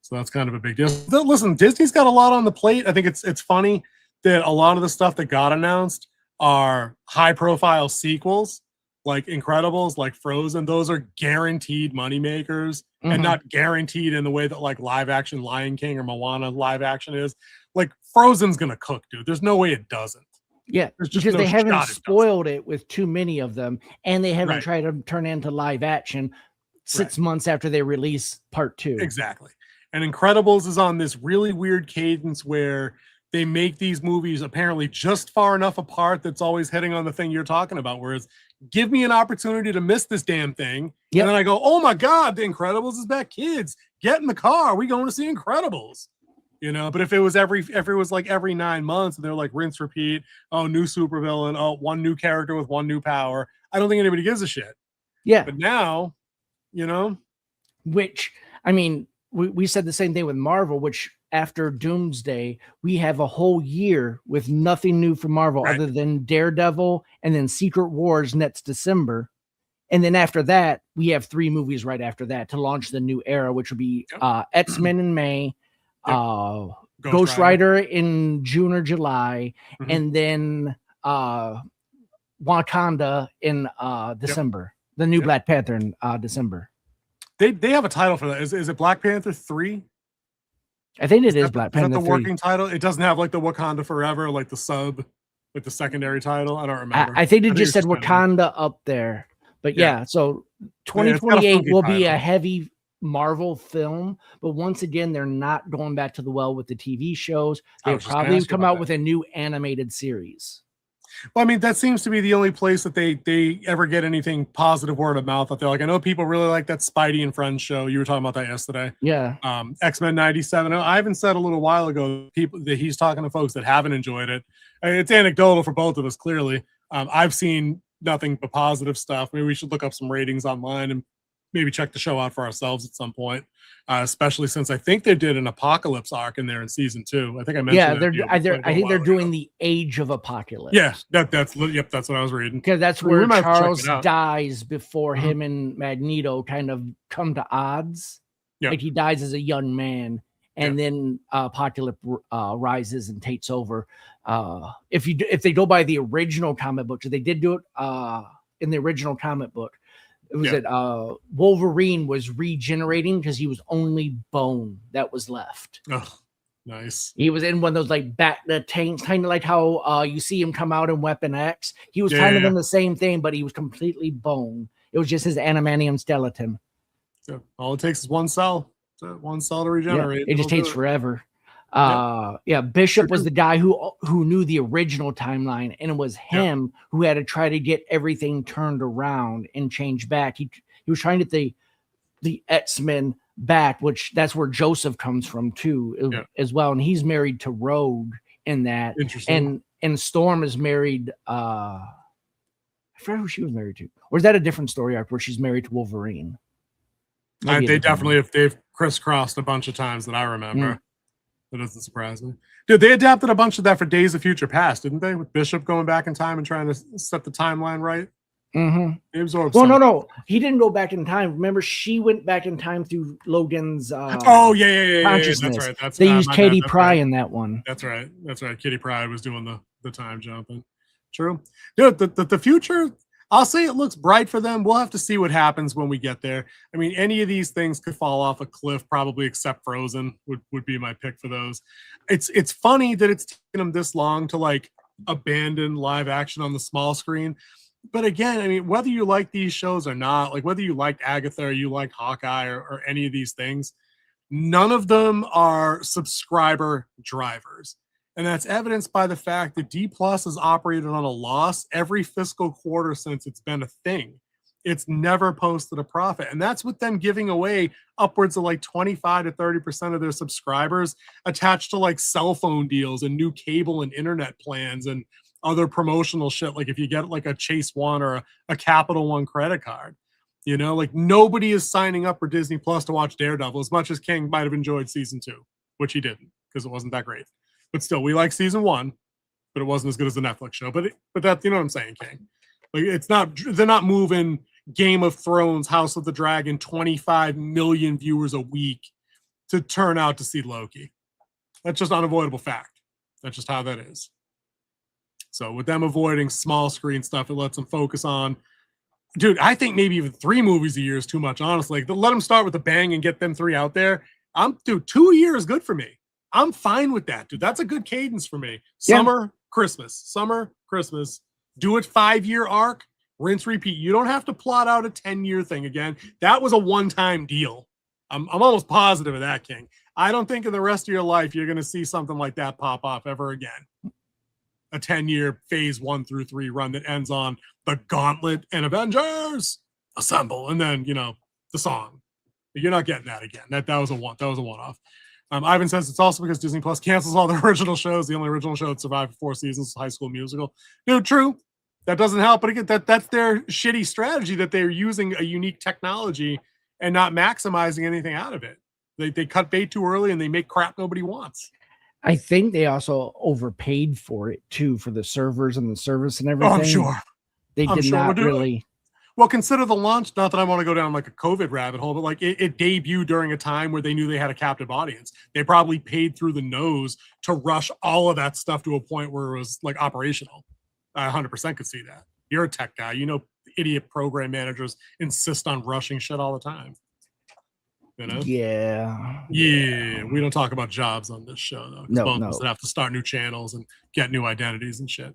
So that's kind of a big deal. Listen, Disney's got a lot on the plate. I think it's funny that a lot of the stuff that got announced are high profile sequels, like Incredibles, like Frozen. Those are guaranteed money makers and not guaranteed in the way that like live action Lion King or Moana live action is. Like Frozen's gonna cook, dude. There's no way it doesn't. Yeah, There's just because no they haven't shot it spoiled it with too many of them, and they haven't Right. tried to turn it into live action 6 months after they release part 2. Exactly. And Incredibles is on this really weird cadence where they make these movies apparently just far enough apart that's always hitting on the thing you're talking about, whereas give me an opportunity to miss this damn thing. Yep. And then I go, oh my God, The Incredibles is back. Kids, get in the car. We going to see Incredibles. You know, but if it was every 9 months and they're like rinse, repeat, oh, new supervillain, oh, one new character with one new power, I don't think anybody gives a shit. Yeah. But now, you know, Which, I mean, we said the same thing with Marvel, which after Doomsday, we have a whole year with nothing new from Marvel Right. other than Daredevil and then Secret Wars next December. And then after that, we have 3 movies right after that to launch the new era, which will be X-Men in May, Ghost Rider in June or July, and then Wakanda in December. The new Black Panther in December. They have a title for that. Is it Black Panther 3? I think it is Black Is that Panther the 3. working title? It doesn't have like the Wakanda Forever, like the sub, like the secondary title. I don't remember. I think it just it's said kind of- Wakanda up there. But Yeah. yeah, so it's got a 2028 funky will be title. a heavy Marvel film, but once again, they're not going back to the well with the TV shows. I They'll was just gonna probably ask you come about out that. with a new animated series. Well, I mean, that seems to be the only place that they ever get anything positive word of mouth out there. Like, I know people really like that Spidey and Friends show. You were talking about that yesterday. Yeah. X-Men 97. Ivan said a little while ago people that he's talking to folks that haven't enjoyed it. It's anecdotal for both of us, clearly. I've seen nothing but positive stuff. Maybe we should look up some ratings online and maybe check the show out for ourselves at some point. Especially since I think they did an apocalypse arc in there in season 2. I think I mentioned. Yeah, that I think they're doing the Age of Apocalypse. Yeah, that's what I was reading. Because that's We where might have to check Charles it out. dies before him and Magneto kind of come to odds. Yeah. Like he dies as a young man, and then Apocalypse rises and takes over. If they go by the original comic book, so they did do it in the original comic book. It was that Wolverine was regenerating because he was only bone that was left. Oh, nice. He was in one of those like back the tanks, kind of like how you see him come out in Weapon X. He was kind of in the same thing, but he was completely bone. It was just his adamantium skeleton. So all it takes is one cell. One cell to regenerate. It just It'll takes do it. forever. Bishop was the guy who knew the original timeline, and it was him who had to try to get everything turned around and change back. He was trying to get the X-Men back, which that's where Joseph comes from too, as well. And he's married to Rogue in that. Interesting. And Storm is married. I forgot who she was married to, or is that a different story arc where she's married to Wolverine? They definitely they've crisscrossed a bunch of times that I remember. That doesn't surprise me. Dude, they adapted a bunch of that for Days of Future Past, didn't they? With Bishop going back in time and trying to set the timeline right. They absorbed some. No. He didn't go back in time. Remember, she went back in time through Logan's consciousness. That's right. They used Katie Pry Pry in that one. That's right. Kitty Pryde was doing the time jumping. True. Dude, the future, I'll say it looks bright for them. We'll have to see what happens when we get there. I mean, any of these things could fall off a cliff, probably except Frozen would be my pick for those. It's funny that it's taken them this long to like abandon live action on the small screen. But again, I mean, whether you like these shows or not, like whether you liked Agatha or you like Hawkeye or any of these things, none of them are subscriber drivers. And that's evidenced by the fact that D Plus has operated on a loss every fiscal quarter since it's been a thing. It's never posted a profit. And that's with them giving away upwards of like 25 to 30% of their subscribers attached to like cell phone deals and new cable and internet plans and other promotional shit. Like if you get like a Chase One or a Capital One credit card, you know, like nobody is signing up for Disney Plus to watch Daredevil as much as King might have enjoyed season 2, which he didn't because it wasn't that great. But still, we like season 1, but it wasn't as good as the Netflix show. But that, you know what I'm saying, King? Like it's not, they're not moving Game of Thrones, House of the Dragon, 25 million viewers a week to turn out to see Loki. That's just unavoidable fact. That's just how that is. So with them avoiding small screen stuff, it lets them focus on, dude, I think maybe even 3 movies a year is too much, honestly. Like, let them start with a bang and get them 3 out there. Dude, 2 a year is good for me. I'm fine with that, dude. That's a good cadence for me. Summer, Christmas, summer, Christmas. Do it 5-year arc. Rinse, repeat. You don't have to plot out a 10-year thing again. That was a one-time deal. I'm almost positive of that, King. I don't think in the rest of your life you're going to see something like that pop off ever again. A 10-year phase 1 through 3 run that ends on the Gauntlet and Avengers Assemble, and then, you know, the song. You're not getting that again. That was a one-off. Ivan says it's also because Disney Plus cancels all the original shows. The only original show that survived 4 seasons is High School Musical. Dude, true. That doesn't help, but again, that's their shitty strategy, that they're using a unique technology and not maximizing anything out of it. They cut bait too early and they make crap nobody wants. I think they also overpaid for it too, for the servers and the service and everything. Oh, I'm sure. They did not really. Well, consider the launch. Not that I want to go down like a COVID rabbit hole, but like it debuted during a time where they knew they had a captive audience. They probably paid through the nose to rush all of that stuff to a point where it was like operational. I 100% could see that. You're a tech guy. You know, idiot program managers insist on rushing shit all the time. You know? Yeah. We don't talk about jobs on this show, though. No. That have to start new channels and get new identities and shit.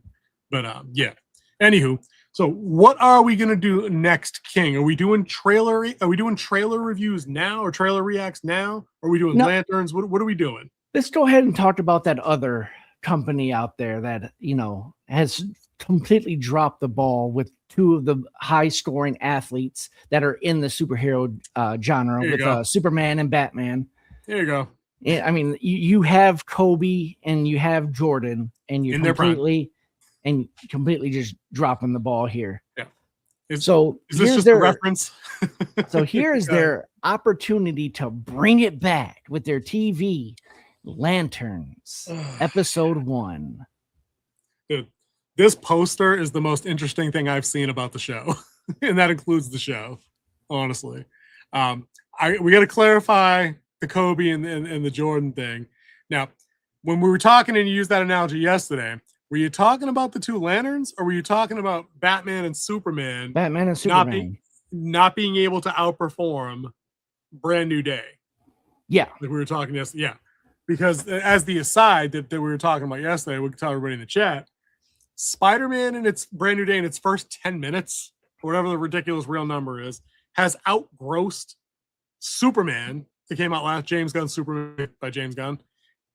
But yeah. Anywho, so what are we gonna do next, King? Are we doing trailer reviews now, or trailer reacts now? Are we doing lanterns? What are we doing? Let's go ahead and talk about that other company out there that, you know, has completely dropped the ball with 2 of the high scoring athletes that are in the superhero genre with Superman and Batman. There you go. I mean, you have Kobe and you have Jordan, and you're completely just dropping the ball here. Yeah. Is this just a reference? So here's their opportunity to bring it back with their TV Lanterns, episode 1. Dude, this poster is the most interesting thing I've seen about the show, and that includes the show. Honestly, we got to clarify the Kobe and the Jordan thing. Now, when we were talking and you used that analogy yesterday, were you talking about the 2 lanterns, or were you talking about Batman and Superman? Batman and Superman not being able to outperform Brand New Day. Yeah, like we were talking yesterday. Yeah. Because as the aside that we were talking about yesterday, we can tell everybody in the chat, Spider-Man in its Brand New Day in its first 10 minutes, or whatever the ridiculous real number is, has outgrossed Superman. It came out last, James Gunn's Superman by James Gunn,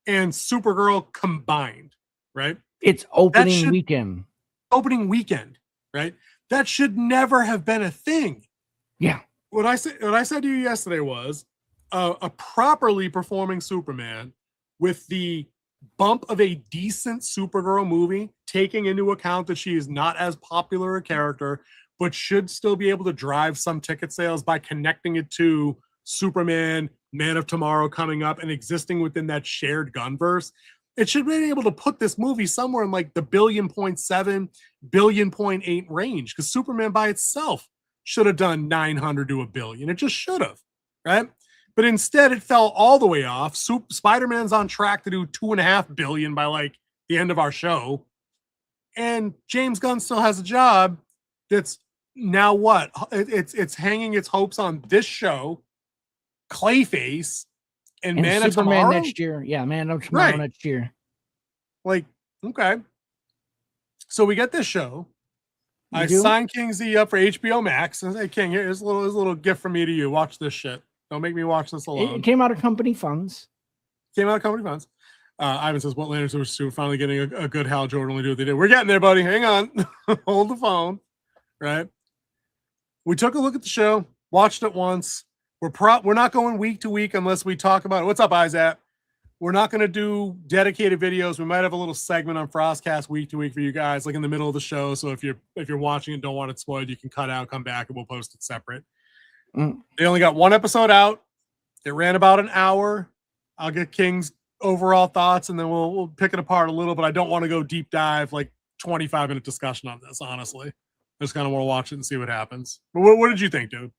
and Supergirl combined, right? It's opening weekend. Opening weekend, right? That should never have been a thing. Yeah. What I said to you yesterday was a properly performing Superman with the bump of a decent Supergirl movie, taking into account that she is not as popular a character, but should still be able to drive some ticket sales by connecting it to Superman, Man of Tomorrow coming up and existing within that shared Gunverse. It should be able to put this movie somewhere in like the 1.7 billion range, because Superman by itself should have done 900 to 1 billion. It just should have, right? But instead, it fell all the way off. Spider-Man's on track to do 2.5 billion by like the end of our show. And James Gunn still has a job that's now what? It's hanging its hopes on this show, Clayface, and Man of Tomorrow next year. Yeah, Man of Tomorrow next year. Like, okay. So we get this show. I signed King Z up for HBO Max. And say, King, here's a little gift from me to you. Watch this shit. Don't make me watch this alone. It came out of company funds. Ivan says, what Lanterns are finally getting a good Hal Jordan will do what they did. We're getting there, buddy. Hang on. Hold the phone. Right? We took a look at the show, watched it once. We're not going week to week unless we talk about it. What's up, Isaac? We're not going to do dedicated videos. We might have a little segment on FrostCast week to week for you guys, like in the middle of the show. So if you're watching and don't want it spoiled, you can cut out, come back, and we'll post it separate. They only got one episode out. It ran about an hour. I'll get King's overall thoughts, and then we'll pick it apart a little. But I don't want to go deep dive, like 25-minute discussion on this. Honestly, I just kind of want to watch it and see what happens. But what did you think, dude?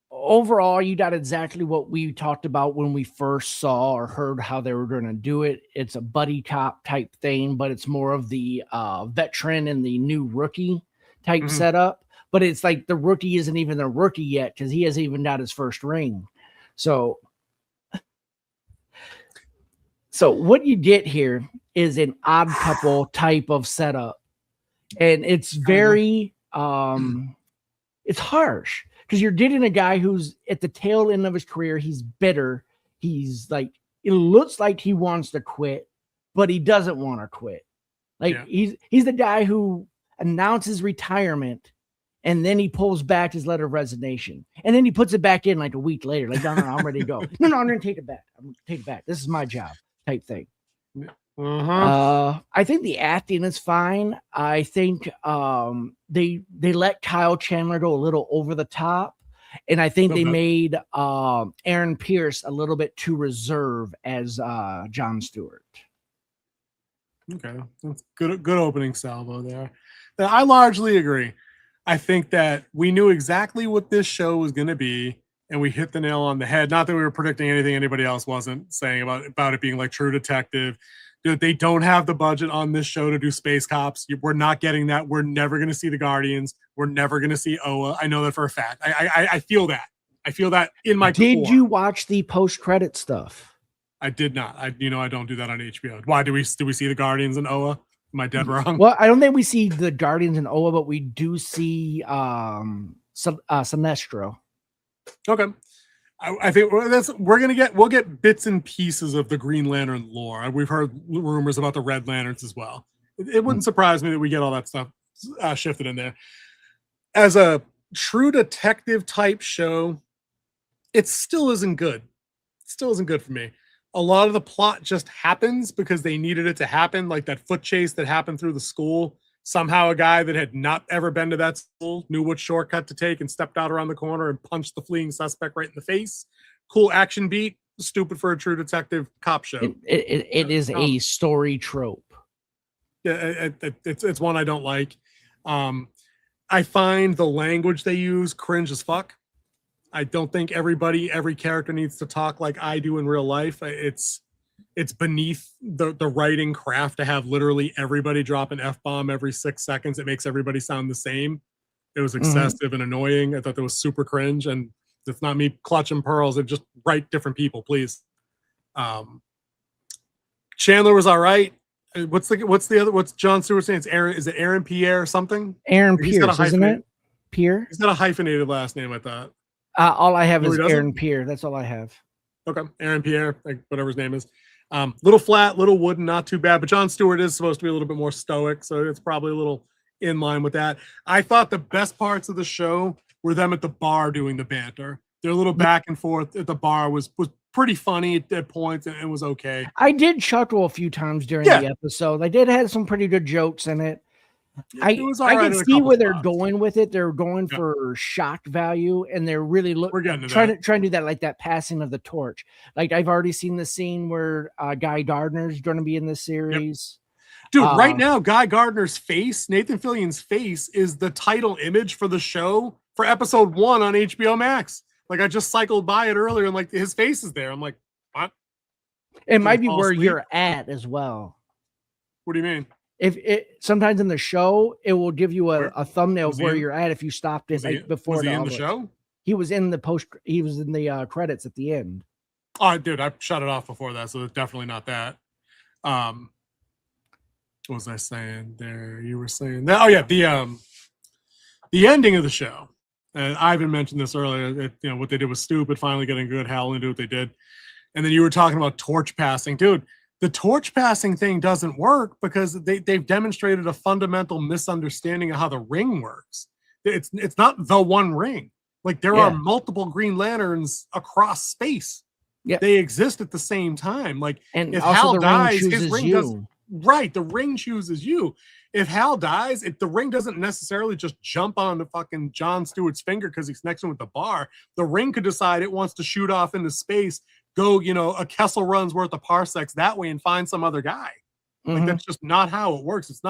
Overall, you got exactly what we talked about when we first saw or heard how they were going to do it. It's a buddy cop type thing, but it's more of the veteran and the new rookie type setup. But it's like the rookie isn't even a rookie yet because he hasn't even got his first ring. So what you get here is an odd couple type of setup. And it's very, it's harsh. Because you're getting a guy who's at the tail end of his career. He's bitter. He's like, it looks like he wants to quit, but he doesn't want to quit. Like he's the guy who announces retirement, and then he pulls back his letter of resignation, and then he puts it back in like a week later. Like, no, I'm ready to go. No, I'm going to take it back. I'm going to take it back. This is my job type thing. I think the acting is fine. I think they let Kyle Chandler go a little over the top, and I think they made Aaron Pierce a little bit too reserved as Jon Stewart. Okay, that's good opening salvo there. I largely agree. I think that we knew exactly what this show was going to be, and we hit the nail on the head. Not that we were predicting anything anybody else wasn't saying about it being like True Detective. Dude, they don't have the budget on this show to do Space Cops. We're not getting that. We're never going to see the Guardians. We're never going to see Oa. I know that for a fact. I feel that. I feel that in my core. Did you watch the post-credit stuff? I did not. I don't do that on HBO. Why do we see the Guardians and Oa? Am I dead wrong? Well, I don't think we see the Guardians and Oa, but we do see Sinestro. Okay. I think we'll get bits and pieces of the Green Lantern lore. We've heard rumors about the Red Lanterns as well. It wouldn't surprise me that we get all that stuff shifted in there. As a True Detective type show, it still isn't good. It still isn't good for me. A lot of the plot just happens because they needed it to happen, like that foot chase that happened through the school. Somehow a guy that had not ever been to that school knew what shortcut to take and stepped out around the corner and punched the fleeing suspect right in the face. Cool action beat. Stupid for a True Detective cop show. It is a story trope. Yeah, it's one I don't like. I find the language they use cringe as fuck. I don't think every character needs to talk like I do in real life. It's beneath the writing craft to have literally everybody drop an F-bomb every 6 seconds. It makes everybody sound the same. It was excessive and annoying. I thought that was super cringe, and it's not me clutching pearls. It just write different people, please. Chandler was all right. What's Jon Stewart saying? Is it Aaron Pierre or something? Aaron Pierce, isn't it? Pierre? He's got a hyphenated last name, I thought. All I have is Aaron Pierre. That's all I have. Okay. Aaron Pierre, like whatever his name is. Little flat, little wooden, not too bad. But Jon Stewart is supposed to be a little bit more stoic, so it's probably a little in line with that. I thought the best parts of the show were them at the bar doing the banter. Their little back and forth at the bar was pretty funny at points, and it was okay. I did chuckle a few times during the episode. They did have some pretty good jokes in it. I can see where they're going with it. They're going for shock value, and they're really trying to do that, like that passing of the torch. Like I've already seen the scene where Guy Gardner's going to be in this series. Dude, right now, Guy Gardner's face, Nathan Fillion's face, is the title image for the show for episode 1 on HBO Max. Like I just cycled by it earlier, and like his face is there. I'm like, what? It might be where you're at as well. What do you mean? If it sometimes in the show, it will give you a thumbnail of where you're at if you stopped it before. Was he in the show? He was in the post. He was in the credits at the end. Oh, dude, I shut it off before that, so it's definitely not that. What was I saying there? You were saying that. Oh yeah, the ending of the show. Ivan mentioned this earlier. What they did was stupid. Finally getting good. Howling do what they did, and then you were talking about torch passing, dude. The torch passing thing doesn't work because they've demonstrated a fundamental misunderstanding of how the ring works. It's not the one ring. Like there Yeah. are multiple Green Lanterns across space. Yeah. They exist at the same time. Like And if also Hal the dies, ring his chooses ring you. does right. The ring chooses you. If Hal dies, the ring doesn't necessarily just jump onto fucking John Stewart's finger because he's next to him at the bar. The ring could decide it wants to shoot off into space, go, a Kessel run's worth of parsecs that way and find some other guy. Like that's just not how it works. It's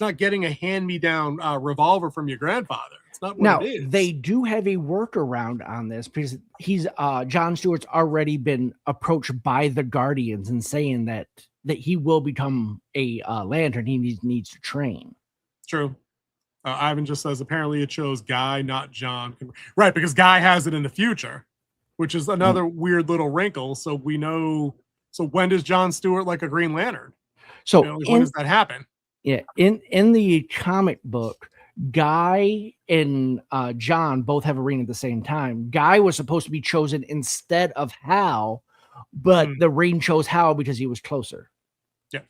not getting a hand-me-down revolver from your grandfather. It's not what Now, it is. they do have a workaround on this because he's John Stewart's already been approached by the Guardians and saying that he will become a Lantern. He needs to train. True. Ivan just says apparently it chose Guy, not John. Right, because Guy has it in the future, which is another weird little wrinkle. So we know. So when does John Stewart like a Green Lantern? So when does that happen? Yeah, in the comic book, Guy and John both have a ring at the same time. Guy was supposed to be chosen instead of Hal, but the ring chose Hal because he was closer. Yeah.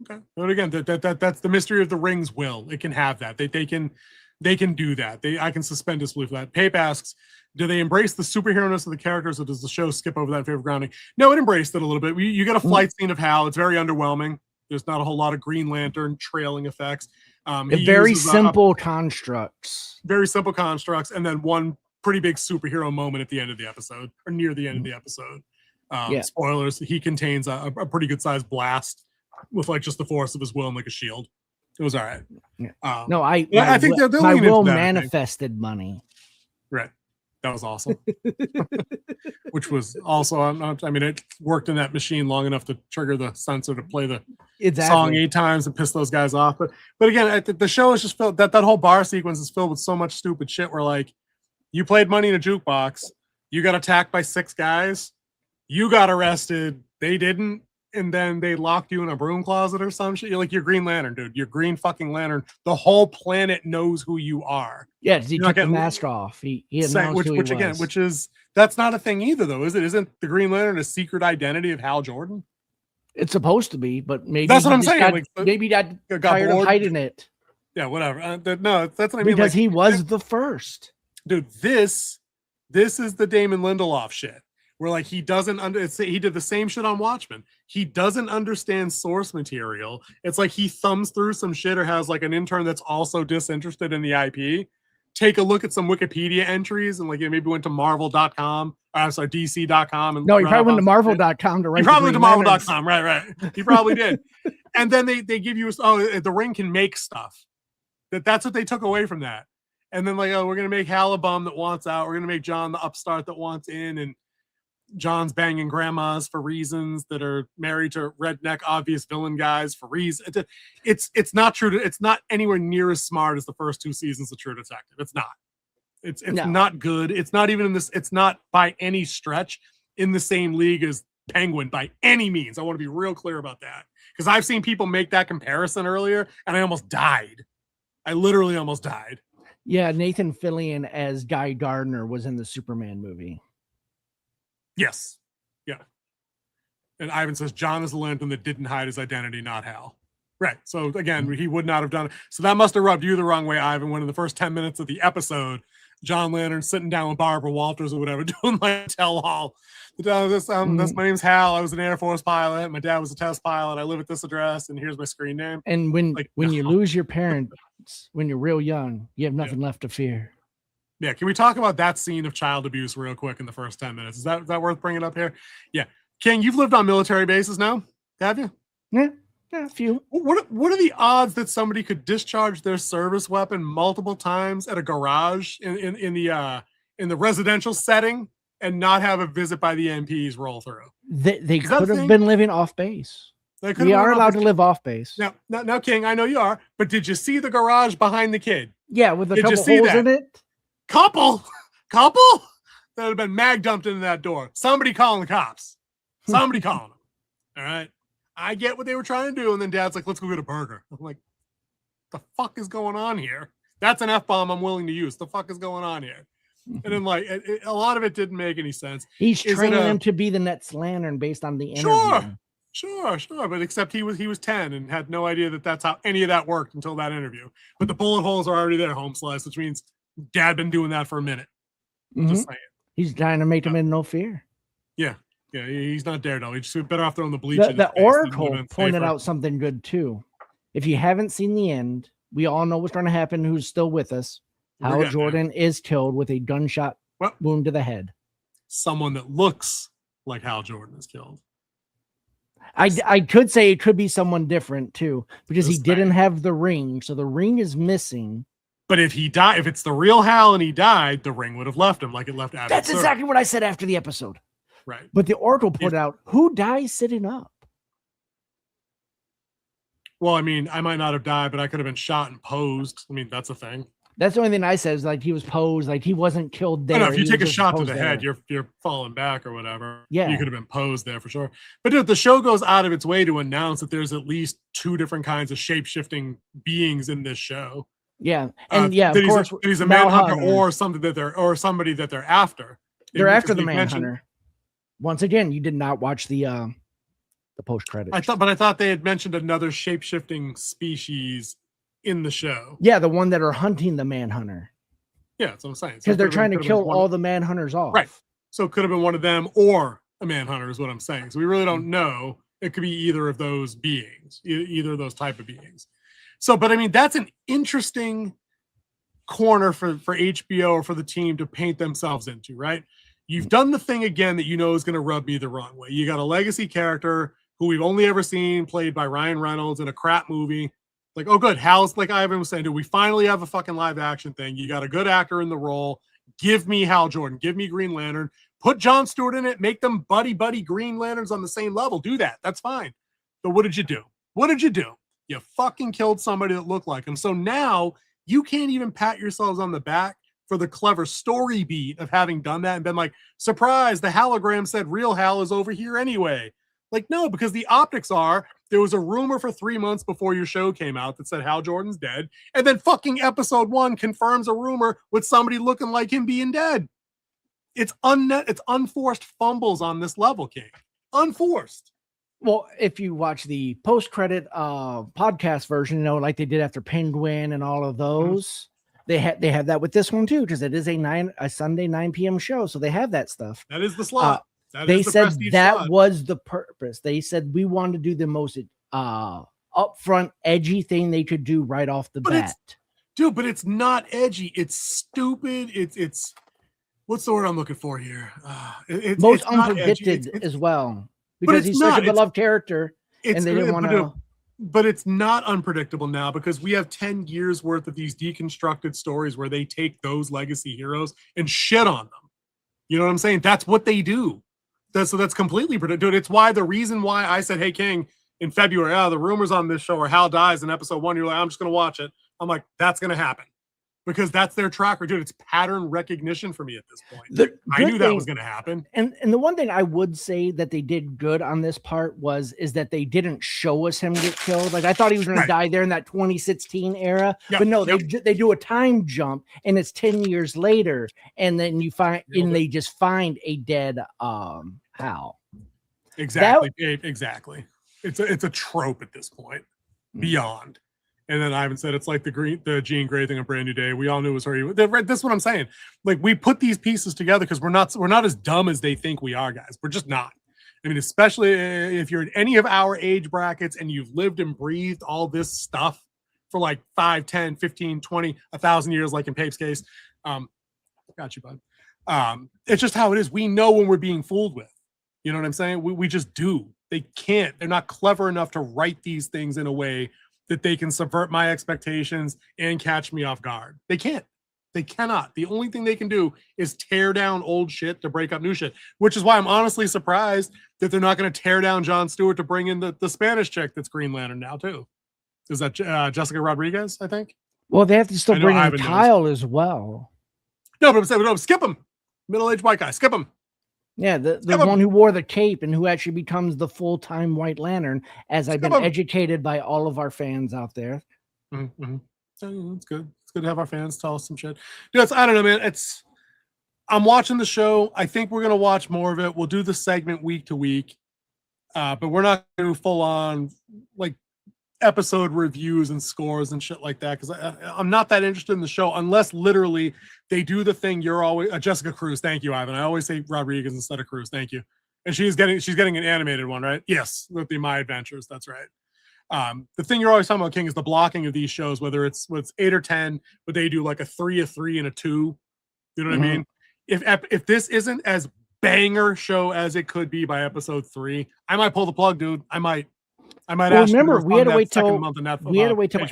Okay. But again, that's the mystery of the ring's will. It can have that. They can do that. I can suspend disbelief for that. Pape asks, do they embrace the superhero-ness of the characters, or does the show skip over that favorite grounding? No, it embraced it a little bit. You get a flight scene of Hal. It's very underwhelming. There's not a whole lot of Green Lantern trailing effects. Very simple constructs. Very simple constructs, and then one pretty big superhero moment at the end of the episode, or near the end of the episode. Spoilers, he contains a pretty good-sized blast with like just the force of his will and like a shield. It was all right. Yeah. I think they'll my lean into will that, manifested money. Right. That was awesome. Which was also, I mean, it worked in that machine long enough to trigger the sensor to play the song 8 times and piss those guys off. But again, the show is just filled, that whole bar sequence is filled with so much stupid shit where like, you played money in a jukebox, you got attacked by 6 guys, you got arrested, they didn't, and then they locked you in a broom closet or some shit. You're like, you're Green Lantern, dude. You're Green fucking Lantern. The whole planet knows who you are. Yeah, he took the mask off. He announced who he was. That's not a thing either, though, is it? Isn't the Green Lantern a secret identity of Hal Jordan? It's supposed to be, but maybe that's what I'm saying. Maybe got tired of hiding it. Yeah, whatever. No, that's what I mean. Because he was the first. Dude, this is the Damon Lindelof shit. Where like he doesn't he did the same shit on Watchmen. He doesn't understand source material. It's like he thumbs through some shit or has like an intern that's also disinterested in the IP. Take a look at some Wikipedia entries and like maybe went to marvel.com. I'm sorry, DC.com. And no, he probably went to marvel.com to write. He probably went to marvel.com. Right. He probably did. And then they give you, the ring can make stuff. That's what they took away from that. And then like, we're going to make Hal a bum that wants out. We're going to make John the upstart that wants in. And John's banging grandmas for reasons that are married to redneck obvious villain guys for reasons. It's not true. It's not anywhere near as smart as the first 2 seasons of True Detective. It's not. It's not good. It's not even in this. It's not by any stretch in the same league as Penguin by any means. I want to be real clear about that because I've seen people make that comparison earlier and I almost died. I literally almost died. Yeah, Nathan Fillion as Guy Gardner was in the Superman movie. Yes. Yeah. And Ivan says John is the Lantern that didn't hide his identity, not Hal. Right. So again, he would not have done it. So that must have rubbed you the wrong way, Ivan, when in the first 10 minutes of the episode, John Lantern sitting down with Barbara Walters or whatever, doing like tell all. That's my name's Hal. I was an Air Force pilot. My dad was a test pilot. I live at this address, and here's my screen name. And when you lose your parents when you're real young, you have nothing left to fear. Yeah, can we talk about that scene of child abuse real quick in the first 10 minutes? Is that worth bringing up here? Yeah. King, you've lived on military bases now, have you? Yeah, a few. What are the odds that somebody could discharge their service weapon multiple times at a garage in the residential setting and not have a visit by the MPs roll through? They could have been living off base. We are allowed to live off base. Now, King, I know you are, but did you see the garage behind the kid? Yeah, with a couple holes in it. Couple that would have been mag dumped into that door. Somebody calling the cops. Somebody calling them. All right. I get what they were trying to do. And then Dad's like, let's go get a burger. I'm like, the fuck is going on here? That's an F-bomb I'm willing to use. The fuck is going on here? And then like a lot of it didn't make any sense. He's training him to be the next Lantern based on the interview. Sure. But except he was 10 and had no idea that that's how any of that worked until that interview. But the bullet holes are already there, home slice, which means Dad been doing that for a minute. Mhm. Just saying. He's trying to make him in no fear. Yeah, he's not Daredevil. He's just better off throwing the bleach. in his The face. It would've Oracle been pointed safer. out something good too. If you haven't seen the end, we all know what's going to happen. Who's still with us? We're Hal getting Jordan is killed with a gunshot Well- wound to the head. Someone that looks like Hal Jordan is killed. I could say it could be someone different too, because he Just didn't saying. have the ring, so the ring is missing. But if it's the real Hal and he died, the ring would have left him like it left Adam. That's exactly what I said after the episode. Right. But the Oracle pointed out, who dies sitting up? Well, I mean, I might not have died, but I could have been shot and posed. I mean, that's a thing. That's the only thing I said is like he was posed, like he wasn't killed there. I know if you he take a was just shot to posed the there. head, you're falling back or whatever. Yeah. You could have been posed there for sure. But dude, the show goes out of its way to announce that there's at least 2 different kinds of shape-shifting beings in this show. Yeah, and yeah, of that course, he's a Manhunter. manhunter or somebody that they're after. They're And after the because we mentioned- Manhunter. Once again, you did not watch the post credits. I thought they had mentioned another shape-shifting species in the show. Yeah, the one that are hunting the Manhunter Yeah, that's what I'm saying. So because it they're could've trying been- to could've been kill one- all the Manhunters off. Right. So it could have been one of them or a manhunter is what I'm saying. So we really don't know. It could be either of those beings, either of those type of beings. So, but I mean, that's an interesting corner for HBO or for the team to paint themselves into, right? You've done the thing again that you know is going to rub me the wrong way. You got a legacy character who we've only ever seen played by Ryan Reynolds in a crap movie. Like, oh, good. Hal's like Ivan was saying, dude, we finally have a fucking live action thing. You got a good actor in the role. Give me Hal Jordan. Give me Green Lantern. Put Jon Stewart in it. Make them buddy Green Lanterns on the same level. Do that. That's fine. But what did you do? What did you do? You fucking killed somebody that looked like him. So now you can't even pat yourselves on the back for the clever story beat of having done that and been like, surprise, the hologram said real Hal is over here anyway. Like, no, because the optics are there was a rumor for 3 months before your show came out that said Hal Jordan's dead. And then fucking episode 1 confirms a rumor with somebody looking like him being dead. It's unforced fumbles on this level, King. Unforced. Well, if you watch the post-credit podcast version, you know, like they did after Penguin and all of those, they had that with this one too, because it is a Sunday 9 p.m. show, so they have that stuff. That is the slot. That They is the said prestige that slot. was the purpose. They said we wanted to do the most upfront, edgy thing they could do right off the bat. Dude, but it's not edgy. It's stupid. It's what's the word I'm looking for here? Most it's not edgy. unpredicted as well, but because it's he's not. such a It's- beloved character, and they didn't want to. But it's not unpredictable now because we have 10 years worth of these deconstructed stories where they take those legacy heroes and shit on them. You know what I'm saying? That's what they do. That's completely predictable. It's why the reason why I said, hey, King, in February, the rumors on this show are Hal dies in episode 1. You're like, I'm just going to watch it. I'm like, that's going to happen because that's their track record. It's pattern recognition for me at this point. I knew that was going to happen. And the one thing I would say that they did good on this part is that they didn't show us him get killed. Like I thought he was going to die there in that 2016 era, but no, they do a time jump and it's 10 years later, and then they just find a dead Hal. Exactly. Exactly. It's a trope at this point. Beyond. And then Ivan said it's like the Jean Grey thing of Brand New Day. We all knew it was her. This is what I'm saying. Like we put these pieces together because we're not as dumb as they think we are, guys. We're just not. I mean, especially if you're in any of our age brackets and you've lived and breathed all this stuff for like 5, 10, 15, 20, 1,000 years, like in Pape's case. Got you, bud. It's just how it is. We know when we're being fooled with. You know what I'm saying? We just do. They're not clever enough to write these things in a way that they can subvert my expectations and catch me off guard. They can't. They cannot. The only thing they can do is tear down old shit to break up new shit, which is why I'm honestly surprised that they're not going to tear down Jon Stewart to bring in the Spanish chick that's Green Lantern now, too. Is that Jessica Rodriguez, I think? Well, they have to still bring in Ivan Kyle as well. No, but I'm saying, no, skip him. Middle-aged white guy. Skip him. Yeah, the one who wore the cape and who actually becomes the full-time White Lantern, as I've been educated by all of our fans out there. Mm-hmm. So it's good. It's good to have our fans tell us some shit. Dude, I don't know, man. I'm watching the show. I think we're gonna watch more of it. We'll do the segment week to week, but we're not going to full on like episode reviews and scores and shit like that, because I'm not that interested in the show unless literally they do the thing you're always Jessica Cruz. Thank you, Ivan. I always say Rodriguez instead of Cruz. Thank you. And she's getting an animated one, right? Yes, with the My Adventures. That's right. The thing you're always talking about, King, is the blocking of these shows, whether it's 8 or 10, but they do like a 3, a 3, and a 2. You know what I mean? If this isn't as banger show as it could be by episode 3, I might pull the plug, dude. I might. Well, remember, we had to wait till HBO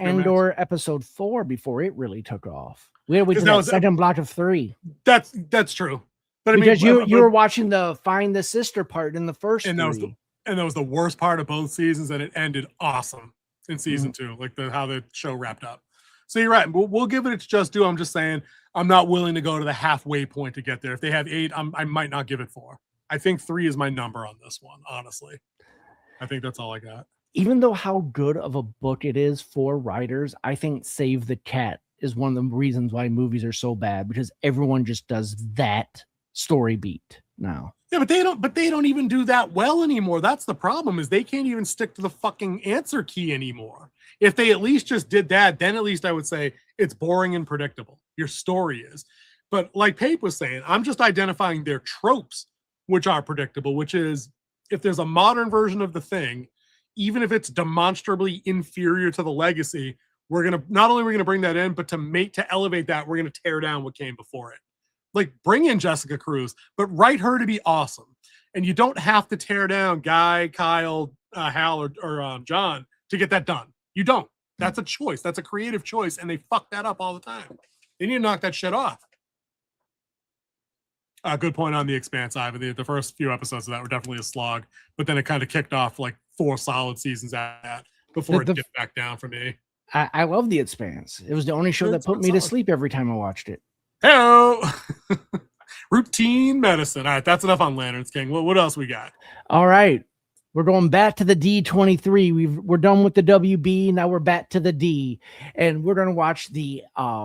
Andor Max. episode 4 before it really took off. We had to wait till that that was- second block of 3. That's true. But Because I mean, you were watching the Find the Sister part in the first and 3. that was the worst part of both seasons, and it ended awesome in season 2, like how the show wrapped up. So you're right. We'll give it its just due. I'm just saying I'm not willing to go to the halfway point to get there. If they have 8, I might not give it 4. I think 3 is my number on this one. Honestly, I think that's all I got. Even though how good of a book it is for writers, I think Save the Cat is one of the reasons why movies are so bad, because everyone just does that story beat now. Yeah, but they don't even do that well anymore. That's the problem, is they can't even stick to the fucking answer key anymore. If they at least just did that, then at least I would say it's boring and predictable. Your story is. But like Pape was saying, I'm just identifying their tropes, which are predictable, which is if there's a modern version of the thing, even if it's demonstrably inferior to the legacy, not only are we gonna bring that in, but to elevate that, we're gonna tear down what came before it. Like, bring in Jessica Cruz, but write her to be awesome. And you don't have to tear down Guy, Kyle, Hal, or John to get that done. You don't. That's a choice. That's a creative choice, and they fuck that up all the time. They need to knock that shit off. Good point on The Expanse, Ivan. The first few episodes of that were definitely a slog, but then it kind of kicked off like 4 solid seasons at that before it dipped back down for me. I love The Expanse. It was the only show that put me to sleep every time I watched it. Hello. Routine medicine. All right, that's enough on Lanterns, King. What else we got? All right. We're going back to the D23. We're done with the WB. Now we're back to the D. And we're going to watch the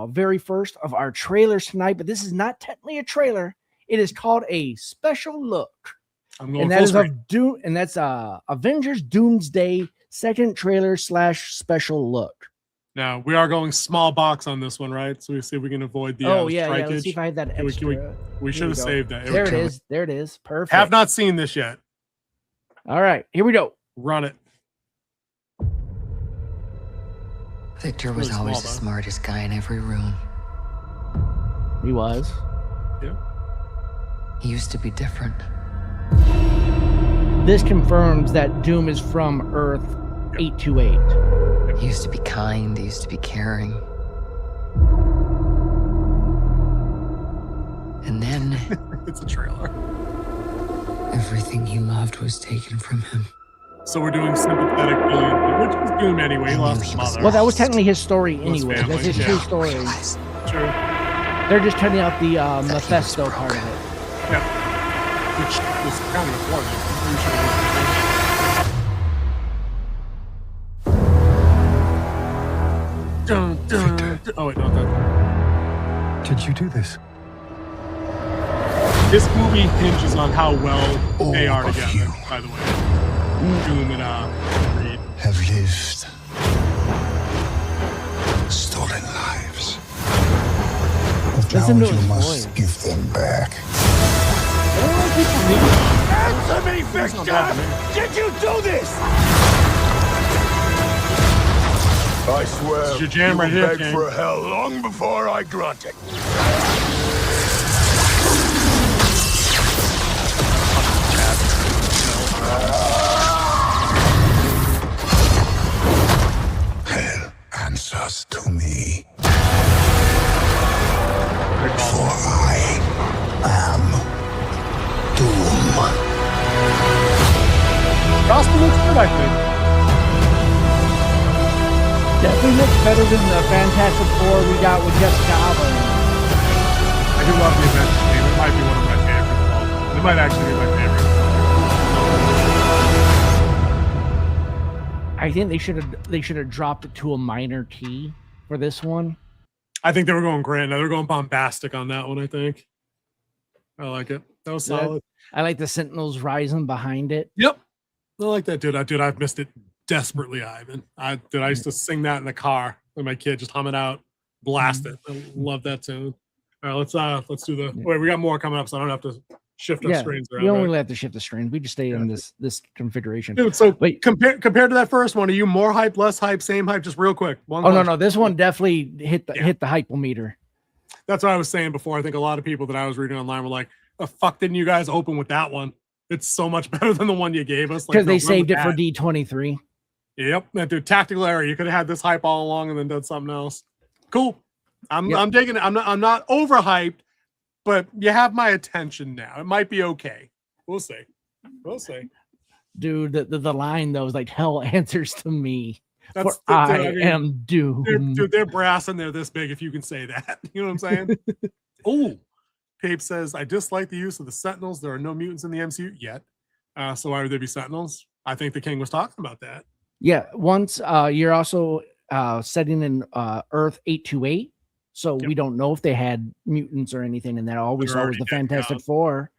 very first of our trailers tonight. But this is not technically a trailer. It is called a special look. I'm going and that is that's Avengers Doomsday second trailer / special look. Now, we are going small box on this one, right? So we see if we can avoid the yeah. Let's see if I had that extra. We should have saved that. There it is. There it is. Perfect. Have not seen this yet. All right, here we go. Run it. Victor was really always small, the smartest guy in every room. He was. Yeah. He used to be different. This confirms that Doom is from Earth 828. He used to be kind. He used to be caring. And then It's a trailer. everything he loved was taken from him. So we're doing sympathetic villain, which is Doom anyway. He lost his mother. Well, that was technically his story His anyway. family, That's his yeah. true story. True. They're just turning out the Mephisto part of it. Yeah. Which was kind of important. I'm pretty sure it was. Dun, dun, dun. Oh, wait, not that. Did you do this? This movie hinges on how well they are All of together, you. by the way. Doom and Reed. Have lived. Stolen lives. But Listen now to you his must voice. give them back. Answer me, Victor! Did you do this? I swear, This is your jam right here, King. for hell long before I grant it. Hell answers to me. For I am Doom. Costume looks good, I think. Definitely looks better than the Fantastic Four we got with Jessica Alba. I do love the Avengers game. It might be one of my favorites of all time. It might actually be my favorite. I think they should have dropped it to a minor key for this one. I think they were going grand. Now they're going bombastic on that one, I think. I like it. That was solid. I like the Sentinels rising behind it. Yep. I like that, dude. I've missed it Desperately Ivan. I used to sing that in the car with my kid, just hum it out, blast it. I love that tune. All right, let's do the. Wait, we got more coming up, so I don't have to shift our screens around. We don't really have to shift the screens. We just stay in this configuration. Dude, so compared to that first one, are you more hype, less hype, same hype? Just real quick. No, this one definitely hit the hypometer. That's what I was saying before. I think a lot of people that I was reading online were like, "The fuck didn't you guys open with that one? It's so much better than the one you gave us." Because they saved it for D23. Yep, that dude, tactical error. You could have had this hype all along and then done something else. Cool. I'm digging it. I'm not overhyped, but you have my attention now. It might be okay. We'll see. Dude, the line though is like, hell answers to me. I am doomed. Dude, they're brass and they're this big if you can say that. You know what I'm saying? Oh, Pape says, I dislike the use of the Sentinels. There are no mutants in the MCU yet. So why would there be Sentinels? I think the King was talking about that. Yeah, once you're also setting in Earth 828, so we don't know if they had mutants or anything in that. All we saw was the Fantastic Four.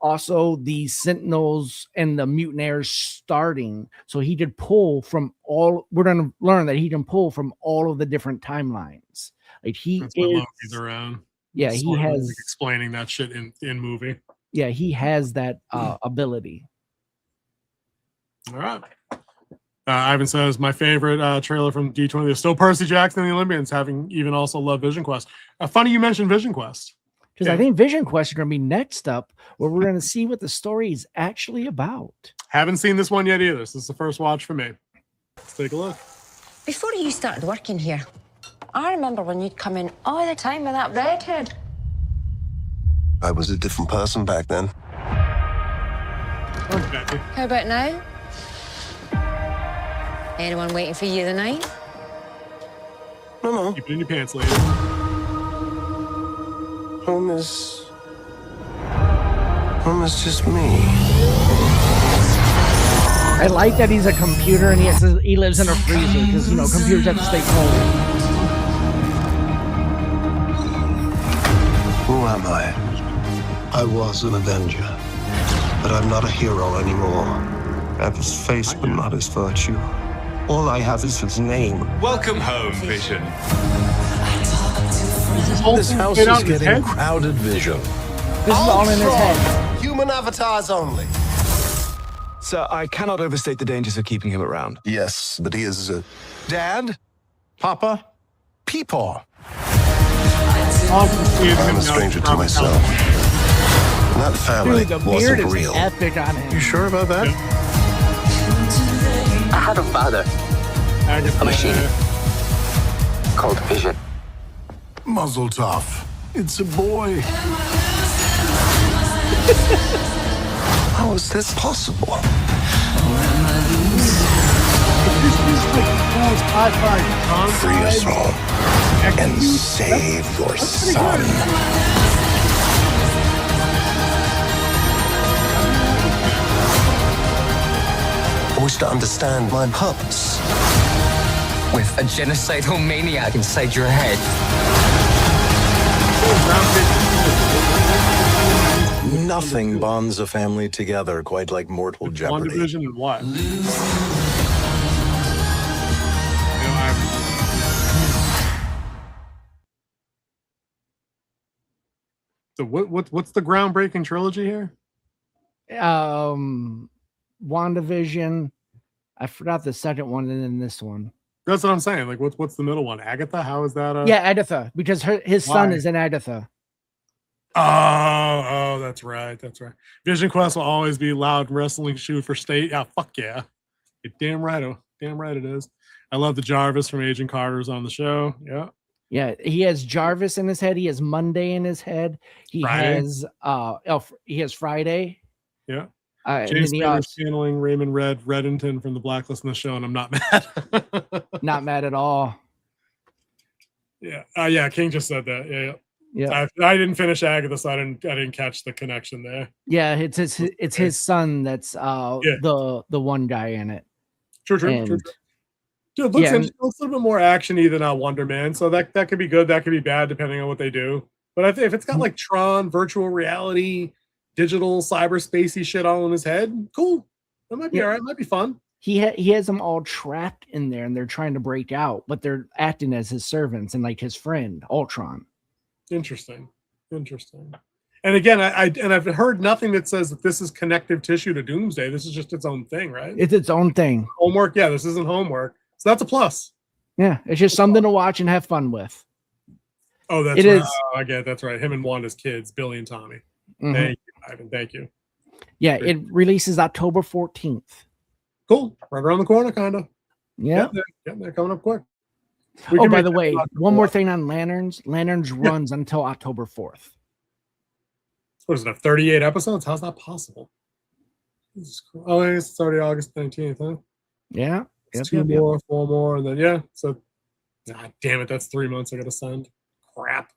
Also, the Sentinels and the Mutineers starting. So he did pull from all. We're going to learn that he can pull from all of the different timelines. Like That's what Loki's around. Yeah, he has explaining that shit in movie. Yeah, he has that ability. All right. Ivan says, my favorite trailer from D23 is still Percy Jackson and the Olympians, having even also loved Vision Quest. Funny you mentioned Vision Quest. Because I think Vision Quest is going to be next up, where we're going to see what the story is actually about. Haven't seen this one yet either. This is the first watch for me. Let's take a look. Before you started working here, I remember when you'd come in all the time with that redhead. I was a different person back then. How about now? Anyone waiting for you tonight? No. Keep it in your pants, lady. Home is just me. I like that he's a computer and he lives in a freezer because computers have to stay cold. Who am I? I was an Avenger, but I'm not a hero anymore. I have his face, but not his virtue. All I have is his name. Welcome home, Vision. This house is getting crowded, Vision. This is all in his head. Human avatars only. Sir, I cannot overstate the dangers of keeping him around. Yes, but he is a... Dad? Papa? Peepaw? I'm a stranger to myself. And that family wasn't real. Epic on him. You sure about that? I had a father, a machine called Vision. Muzzle tough. It's a boy. How is this possible? Free us all and save your son. I wish to understand my purpose. With a genocidal maniac inside your head. Nothing bonds a family together quite like mortal jeopardy. WandaVision and what? So what's the groundbreaking trilogy here? WandaVision. I forgot the second one, and then this one. That's what I'm saying. Like, what's the middle one? Agatha? How is that? Yeah, Agatha, because his son is in Agatha. Oh, that's right. Vision Quest will always be loud wrestling shoot for state. Yeah, fuck yeah. You're damn right it is. I love the Jarvis from Agent Carter's on the show. Yeah, he has Jarvis in his head. He has Monday in his head. He has Friday. Yeah. James Spader's channeling Raymond Reddington from the Blacklist in the show, and I'm not mad. Not mad at all. Yeah. Yeah. King just said that. Yeah. I didn't finish Agatha, so I didn't catch the connection there. Yeah, it's his son that's the one guy in it. True. Dude, it looks a little bit more action-y than Wonder Man, so that could be good, that could be bad depending on what they do. But I think if it's got like Tron, virtual reality, digital cyberspacey shit all in his head, cool. That might be all right. It might be fun. he has them all trapped in there, and they're trying to break out, but they're acting as his servants and like his friend Ultron. Interesting. And again, I've heard nothing that says that this is connective tissue to Doomsday. This is just its own thing, right? It's its own thing. Homework, yeah. This isn't homework, so that's a plus. Yeah, it's just something to watch and have fun with. Oh, that's right. I get it. That's right. Him and Wanda's kids, Billy and Tommy. Mhm. Thank you, Ivan. Thank you. Yeah, it releases October 14th. Cool. Right around the corner, kind of. Yeah. Getting there, coming up quick. Oh, by the way, one more thing on Lanterns. Lanterns runs until October 4th. What is it, 38 episodes? How's that possible? Oh, it's already August 19th, huh? Yeah. It's two more, 4 more, and then, yeah. So, God damn it, that's 3 months I got to send. Crap.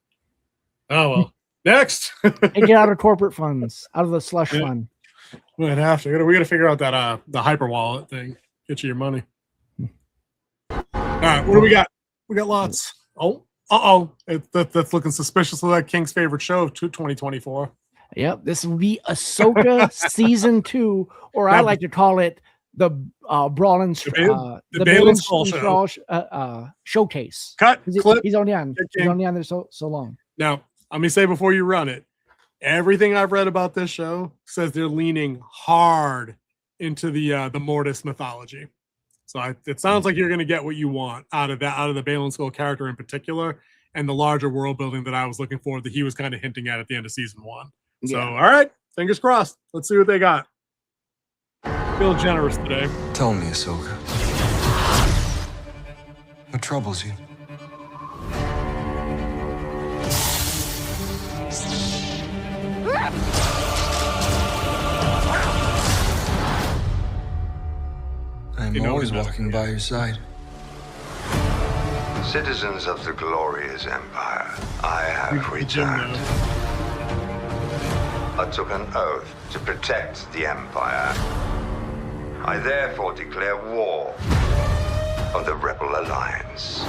Oh, well. Next. And get out of corporate funds, out of the slush fund. We might have to. We got to figure out that the hyper wallet thing. Get you your money. All right, what do we got? We got lots. Oh, that's looking suspiciously like King's favorite show of 2024. Yep, this will be Ahsoka season 2, or I like to call it the Brawling the Balin Skull showcase. Cut. Clip. He's only on. He's only on there so long. Now, let me say before you run it, everything I've read about this show says they're leaning hard into the Mortis mythology. So it sounds like you're going to get what you want out of the Balin Skull character in particular, and the larger world building that I was looking for that he was kind of hinting at the end of season 1. So, all right, fingers crossed. Let's see what they got. Feel generous today. Tell me, Ahsoka. What troubles you? I'm always walking by your side. Citizens of the glorious empire, I have returned. I took an oath to protect the empire. I therefore declare war on the Rebel Alliance.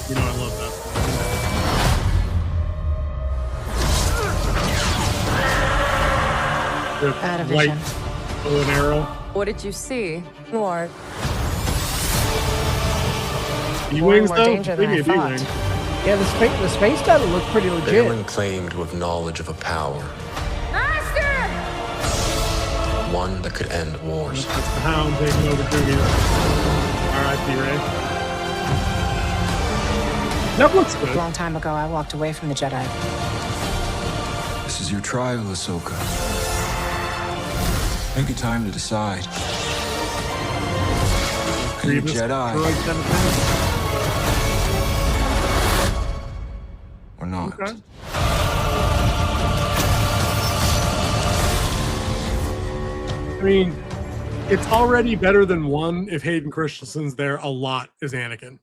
You know I love that. Out of vision. Bow and arrow. What did you see? More. D-wings, more though? danger than I thought. D-wing. Yeah, the space battle looked pretty legit. Balin claimed to have knowledge of a power. Master! One that could end wars. That's the Hound taking over duty. R.I.P. Ray. That looks good. A long time ago, I walked away from the Jedi. This is your trial, Ahsoka. Take your time to decide. Are you a Jedi? Or not? Okay. I mean, it's already better than 1 if Hayden Christensen's there a lot as Anakin.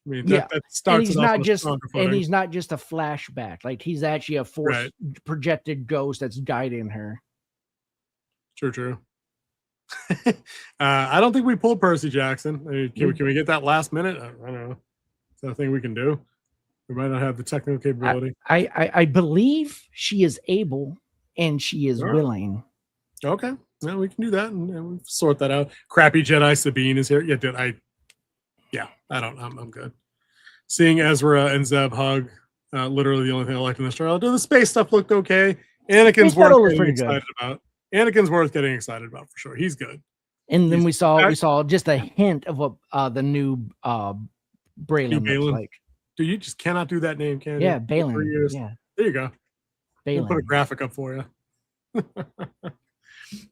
I mean, that starts. And he's not just a flashback. Like he's actually a force projected ghost that's guiding her. True. I don't think we pulled Percy Jackson. I mean, can we get that last minute? I don't know. Is that a thing we can do? We might not have the technical capability. I believe she is able and she is willing. Okay. Well, we can do that and we'll sort that out. Crappy Jedi Sabine is here. I'm good. Seeing Ezra and Zeb hug, literally the only thing I liked in this trailer. The space stuff looked okay. Anakin's worth getting excited about. Anakin's worth getting excited about for sure. He's good. And then we saw just a hint of what the new Braylon looks like. Dude, you just cannot do that name, can you? Yeah, Balin. Yeah. There you go. Balin. We'll put a graphic up for you.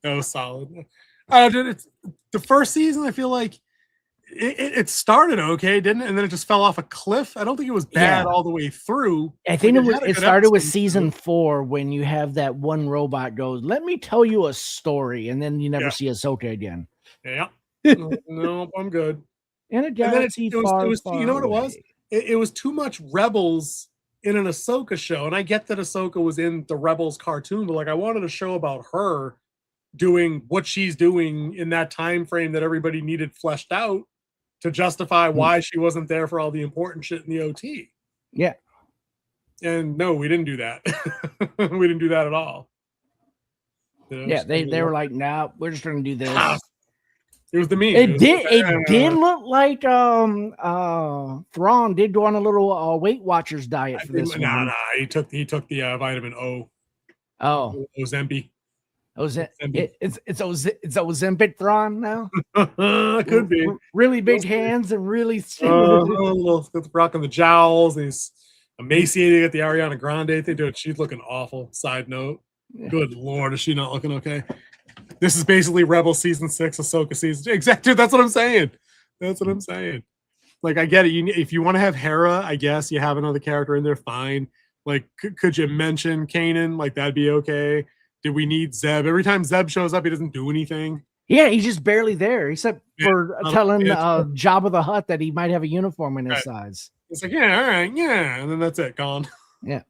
That was solid. Dude, it's the first season. I feel like it started okay, didn't it? And then it just fell off a cliff. I don't think it was bad all the way through. I think it started with season 4 when you have that one robot goes, "Let me tell you a story," and then you never see Ahsoka again. Yeah. No, I'm good. And it was you know what it was? It was too much Rebels in an Ahsoka show, and I get that Ahsoka was in the Rebels cartoon, but like I wanted a show about her doing what she's doing in that time frame that everybody needed fleshed out to justify why she wasn't there for all the important shit in the OT. Yeah. And no, we didn't do that. We didn't do that at all. Yeah, they were like, nah, we're just gonna do this. It was the meme. It did look like Thrawn did go on a little Weight Watchers diet for this one. Nah, he took the vitamin O. Oh, Ozempic. It's Ozempic Thrawn now. Could be really big hands and really rocking the jowls. He's emaciated at the Ariana Grande thing. Dude, she's looking awful. Side note. Good Lord, is she not looking okay? This is basically Rebel season 6, Ahsoka season. Exactly. That's what I'm saying. Like, I get it. If you want to have Hera, I guess you have another character in there. Fine. Like, could you mention Kanan? Like, that'd be okay. Did we need Zeb? Every time Zeb shows up, he doesn't do anything. Yeah, he's just barely there, except for telling Jabba the Hutt that he might have a uniform in his size. It's like, yeah, all right, yeah, and then that's it, gone. Yeah.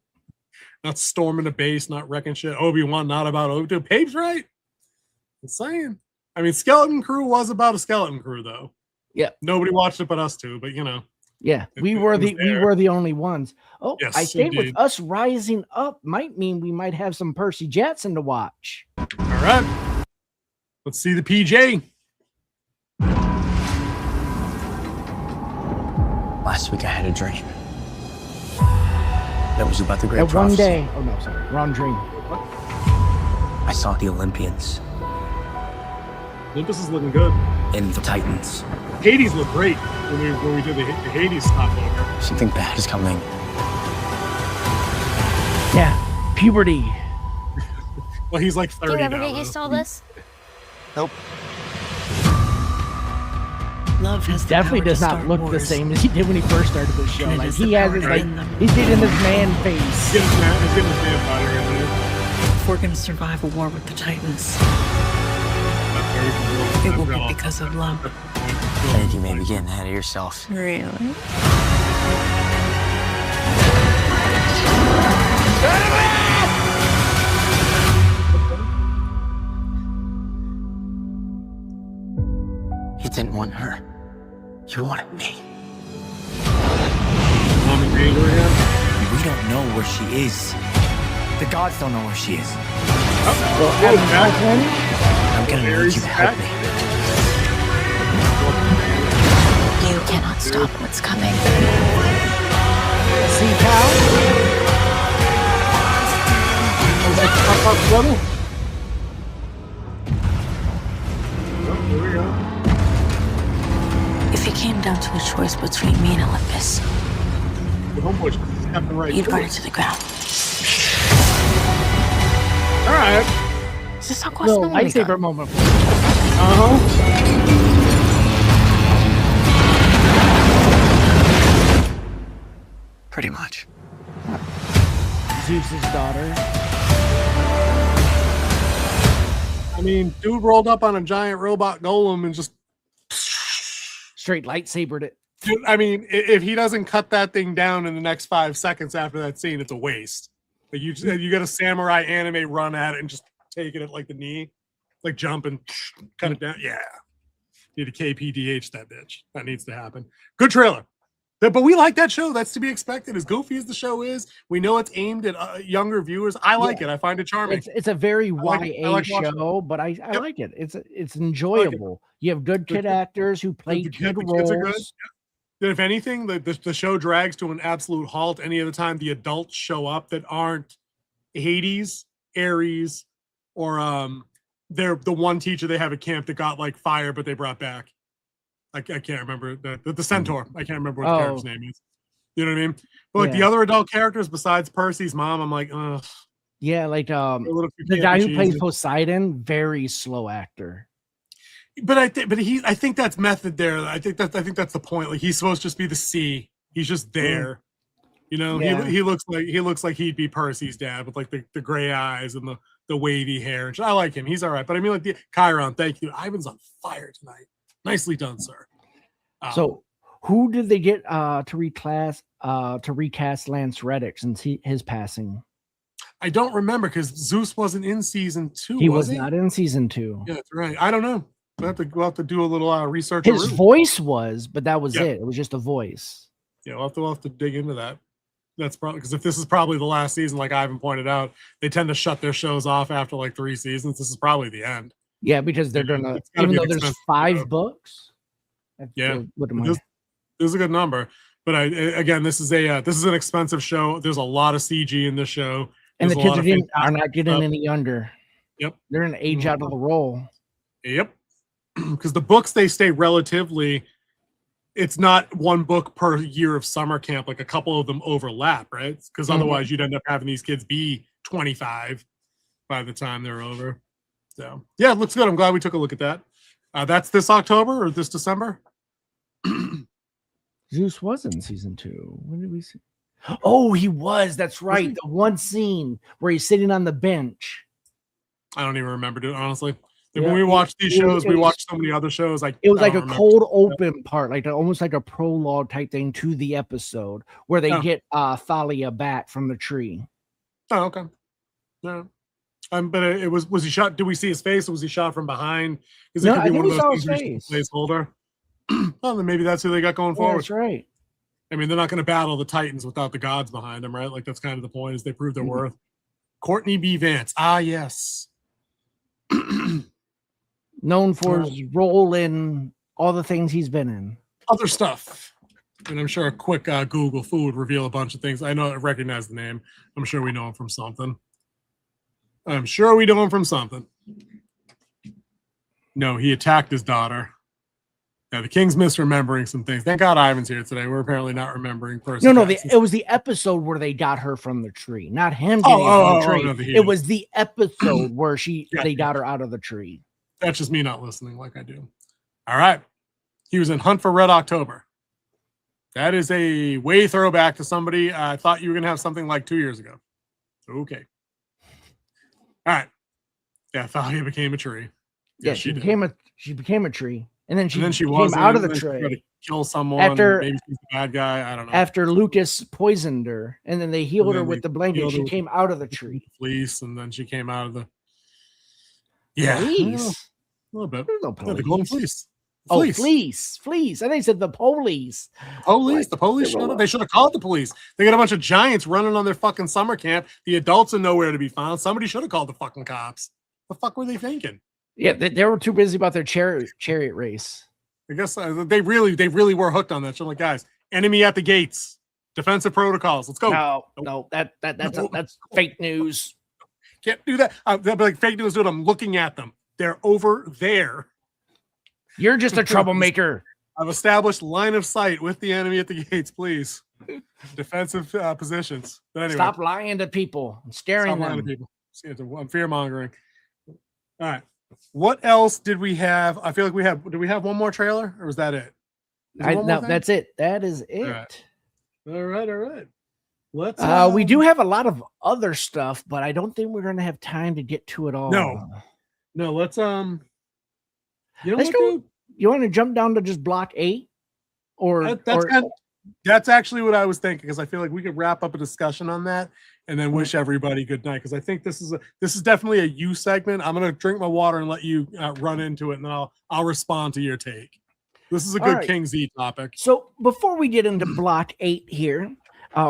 Not storming the base, not wrecking shit. Obi-Wan, not about Obi-Wan. Pape's right. I'm saying. I mean, Skeleton Crew was about a skeleton crew, though. Yeah. Nobody watched it but us two, but you know. Yeah, we were the only ones. Oh, yes, I think indeed. with us rising up might mean we might have some Percy Jackson to watch. All right. Let's see the PJ. Last week I had a dream. That was about the great That prophecy. one day. Oh no, sorry, wrong dream. I saw the Olympians Olympus is looking good. and the Titans. Hades looked great when we did the Hades stopover. Something bad is coming. Yeah, puberty. Well, he's like 30 Do you ever now, get used to though. all this? Nope. Love has Definitely does not look the same as he did when he first started the show. Like he has his he's getting this man face. He's getting his man body right there. If we're going to survive a war with the Titans, it will be because of love. I think you may be getting ahead of yourself. Really? You didn't want her. You wanted me. Mommy Ranger again? We don't know where she is. The gods don't know where she is. I'm gonna need you to help me. You cannot stop what's coming. See, pal? Is that pop-up brother? Here we go. If it came down to a choice between me and Olympus, The homeboy's stepping right you'd to burn it. it to the ground. All right. Is this not No, lightsaber moment. Pretty much. Zeus's daughter. I mean, dude rolled up on a giant robot golem and just Straight lightsabered it. Dude, I mean, if he doesn't cut that thing down in the next 5 seconds after that scene, it's a waste. Like you get a samurai anime run at it and just take it at like the knee, like jump and cut it down. Yeah, need a KPDH that bitch. That needs to happen. Good trailer, but we like that show. That's to be expected. As goofy as the show is, we know it's aimed at younger viewers. I like it. I find it charming. It's a very YA like show, but I like it. It's enjoyable. You have good kid actors who play kid The kids are good. roles. If anything, the show drags to an absolute halt any other time the adults show up that aren't Hades, Ares, or they're the one teacher they have at camp that got like fired, but they brought back. I can't remember the centaur. I can't remember what the character's name is. You know what I mean? But like the other adult characters besides Percy's mom, I'm like, ugh. Yeah, like the guy who plays Poseidon, very slow actor. But I think that's method there. I think that's the point. Like he's supposed to just be the C. He's just there. You know, he looks like he'd be Percy's dad with like the gray eyes and the wavy hair. And I like him. He's all right. But I mean, like the Chiron, thank you. Ivan's on fire tonight. Nicely done, sir. So who did they get to recast Lance Reddick since his passing? I don't remember because Zeus wasn't in season 2. He was not in season 2. Yeah, that's right. I don't know. We'll have to do a little research. His voice was, but that was it. It was just a voice. Yeah, we'll have to dig into that. That's probably because if this is probably the last season, like Ivan pointed out, they tend to shut their shows off after like 3 seasons. This is probably the end. Yeah, because they're gonna, even though there's 5 books. Yeah, This is a good number. But again, this is an expensive show. There's a lot of CG in this show, and the kids are not getting any younger. Yep, they're gonna age out of the role. Yep, because the books, they stay relatively. It's not one book per year of summer camp. Like a couple of them overlap, right? Because otherwise you'd end up having these kids be 25 by the time they're over. So yeah, it looks good. I'm glad we took a look at that. That's this October or this December? Zeus was in season 2. When did we see? Oh, he was. That's right. The one scene where he's sitting on the bench. I don't even remember it, honestly. When we watched these shows, we watched so many other shows. Like it was like a cold open part, like almost like a prologue type thing to the episode where they get Thalia back from the tree. Oh, okay. Yeah. But it was he shot? Did we see his face, or was he shot from behind? Because no, I think we saw his face. Placeholder. Well, then maybe that's who they got going forward. That's right. I mean, they're not going to battle the Titans without the gods behind them, right? Like that's kind of the point, is they prove their worth. Courtney B. Vance. Ah, yes. Known for his role in all the things he's been in. Other stuff. And I'm sure a quick Google would reveal a bunch of things. I recognize the name. I'm sure we know him from something. No, he attacked his daughter. Yeah, the king's misremembering some things. Thank God Ivan's here today. We're apparently not remembering Percy. No, it was the episode where they got her from the tree, not him getting from the tree. No, it was the episode where they got her out of the tree. That's just me not listening like I do. All right. He was in Hunt for Red October. That is a way throwback to somebody I thought you were going to have something like 2 years ago. Okay. All right. Yeah, Thalia became a tree. Yeah, she became a tree. And then she came out of the tree. To kill someone. Maybe she's a bad guy. I don't know. After Lucas poisoned her, and then they healed her with the blanket. She came out of the tree. Fleece, and then she came out of the. Fleece? A little bit. No police. The golden fleece. Oh, fleece. I think they said the police. The police. They should have called the police. They got a bunch of giants running on their fucking summer camp. The adults are nowhere to be found. Somebody should have called the fucking cops. The fuck were they thinking? Yeah, they were too busy about their chariot race. I guess they really were hooked on that. So I'm like, guys, enemy at the gates, defensive protocols. Let's go. No, that's fake news. Can't do that. That'd be like fake news, dude. I'm looking at them. They're over there. You're just a troublemaker. I've established line of sight with the enemy at the gates, please. Defensive positions. But anyway, stop lying to people and staring lying to people. I'm fear mongering. All right. What else did we have? I feel like did we have one more trailer, or was that it? No, that's it. That is it. All right. Let's. We do have a lot of other stuff, but I don't think we're going to have time to get to it all. No. Let's let's go. You want to jump down to just block 8, that's actually what I was thinking, because I feel like we could wrap up a discussion on that and then wish everybody good night. Because I think this is definitely a you segment. I'm gonna drink my water and let you run into it, and then I'll respond to your take. This is a good King Z topic. So before we get into block 8 here,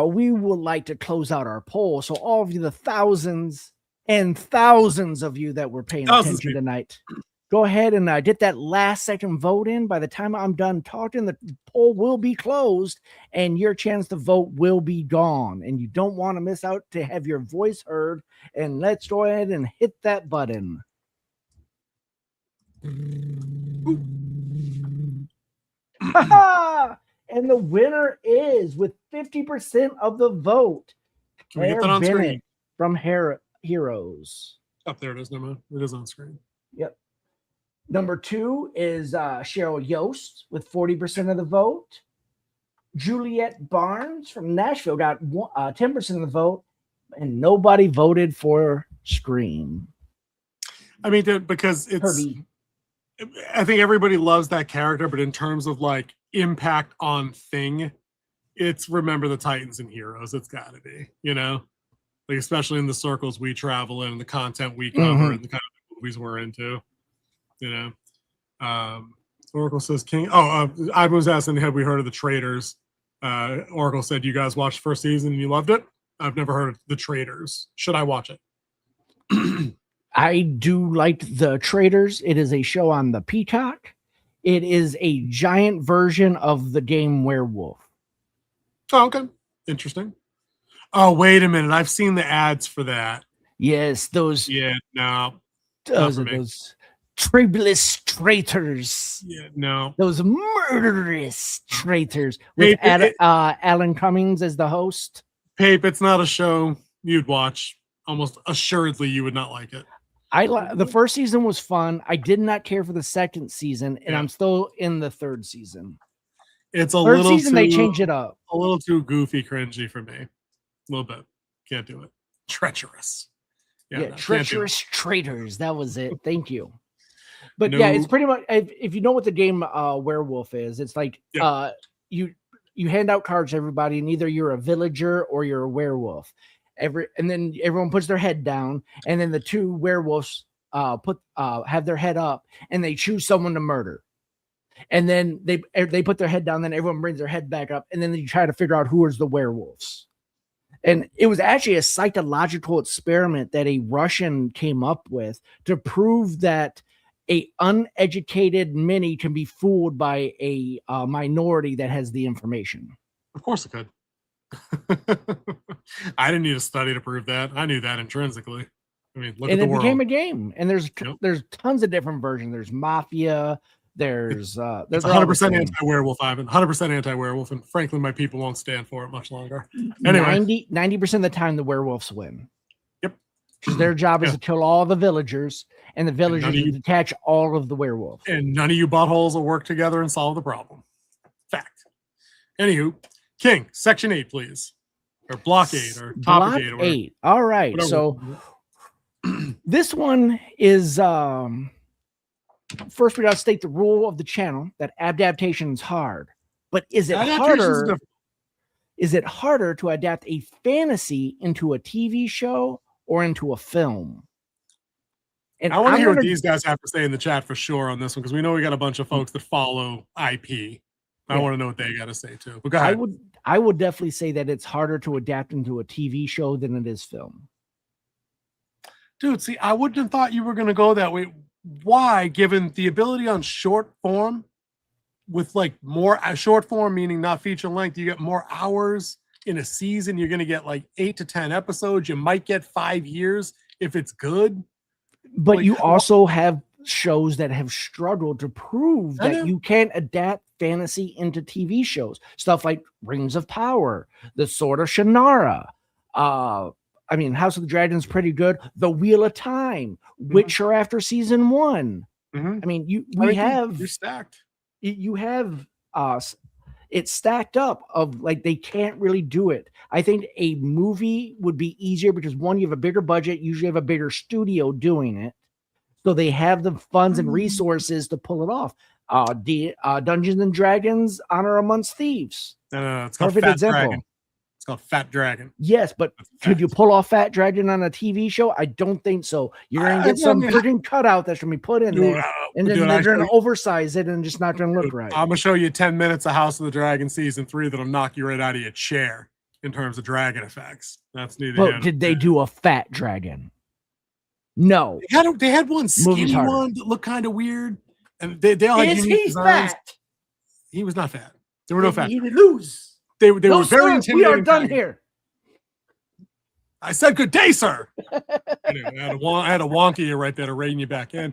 we would like to close out our poll. So all of you, the thousands and thousands of you that were paying attention tonight, go ahead and get that last second vote in. By the time I'm done talking, the poll will be closed and your chance to vote will be gone. And you don't want to miss out to have your voice heard. And let's go ahead and hit that button. And the winner is, with 50% of the vote, can we get that on screen? From Heroes. Oh, there it is. Never mind. It is on screen. Yep. Number 2 is Cheryl Yost with 40% of the vote. Juliet Barnes from Nashville got 10% of the vote, and nobody voted for Scream. I mean, because it's Herbie. I think everybody loves that character, but in terms of like impact on thing, it's Remember the Titans and Heroes. It's got to be, like especially in the circles we travel in, the content we cover, and the kind of movies we're into. Oracle says King. I was asking, have we heard of the Traitors? Oracle said you guys watched the first season and you loved it. I've never heard of The Traitors. Should I watch it? I do like The Traitors. It is a show on the Peacock. It is a giant version of the game Werewolf. Oh, okay. Interesting. Oh, wait a minute. I've seen the ads for that. Yes, those. Yeah, no. Those are those tribulous traitors. Yeah, no. Those murderous traitors with Alan Cummings as the host. Pape, it's not a show you'd watch. Almost assuredly, you would not like it. The first season was fun. I did not care for the second season, and I'm still in the third season. It's a third little season, too, they changed it up. A little too goofy, cringy for me. A little bit. Can't do it. Treacherous. Yeah, no, treacherous traitors. That was it. Thank you. But yeah, it's pretty much, if you know what the game Werewolf is, it's like you hand out cards to everybody, and either you're a villager or you're a werewolf. And then everyone puts their head down, and then the two werewolves have their head up, and they choose someone to murder. And then they put their head down, then everyone brings their head back up, and then you try to figure out who is the werewolves. And it was actually a psychological experiment that a Russian came up with to prove that a uneducated mini can be fooled by a minority that has the information. Of course it could. I didn't need a study to prove that. I knew that intrinsically. I mean, look at the world. And it became a game. And there's tons of different versions. There's Mafia. There's 100% anti-werewolf, Ivan. 100% anti-werewolf, and frankly, my people won't stand for it much longer. Anyway, 90% of the time, the werewolves win. Yep. Because their job is to kill all the villagers, and the villagers detach all of the werewolves. And none of you buttholes will work together and solve the problem. Fact. Anywho, King, Section 8, please. Or Block 8, or Topic 8. Or 8. All right. Whatever. So this one is... First, we got to state the rule of the channel that adaptation is hard. But is it harder? Is it harder to adapt a fantasy into a TV show or into a film? And I want to hear what these guys have to say in the chat for sure on this one, because we know we got a bunch of folks that follow IP. I want to know what they got to say too. But go ahead. I would definitely say that it's harder to adapt into a TV show than it is film. Dude, see, I wouldn't have thought you were going to go that way. Why, given the ability on short form, with like more short form, meaning not feature length, you get more hours in a season. You're going to get like 8 to 10 episodes. You might get 5 years if it's good. But like, you also have shows that have struggled to prove that you can't adapt fantasy into TV shows. Stuff like Rings of Power, The Sword of Shannara. I mean, House of the Dragon is pretty good. The Wheel of Time, Witcher after season 1. I mean, you're stacked. You have it's stacked up of like they can't really do it. I think a movie would be easier because one, you have a bigger budget, usually have a bigger studio doing it, so they have the funds and resources to pull it off. Dungeons and Dragons: Honor Amongst Thieves. It's called Fat Dragon. It's called Fat Dragon. Yes, but could you pull off Fat Dragon on a TV show? I don't think so. You're going to get some freaking cutout that's going to be put in there, and then they're going to oversize it and just not going to look right. I'm going to show you 10 minutes of House of the Dragon season 3 that'll knock you right out of your chair in terms of dragon effects. That's neither. But did they do a fat dragon? No. They had one skinny one that looked kind of weird, and they all had unique designs. Fat? He was not fat. There were no fat. He would lose. They were very intimidating. We are done here. I said good day, sir. Anyway, I had a wonky you right there to rein you back in.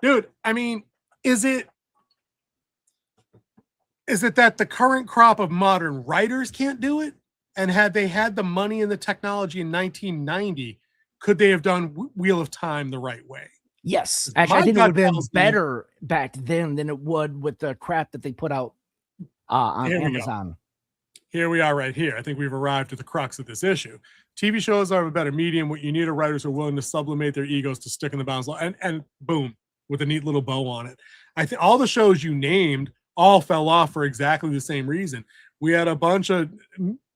Dude, I mean, is it that the current crop of modern writers can't do it? And had they had the money and the technology in 1990, could they have done Wheel of Time the right way? Yes. Actually, I think it would have been better back then than it would with the crap that they put out on Amazon. Here we are right here. I think we've arrived at the crux of this issue. TV shows are a better medium. What you need are writers who are willing to sublimate their egos to stick in the bounds, and boom, with a neat little bow on it. I think all the shows you named all fell off for exactly the same reason. We had a bunch of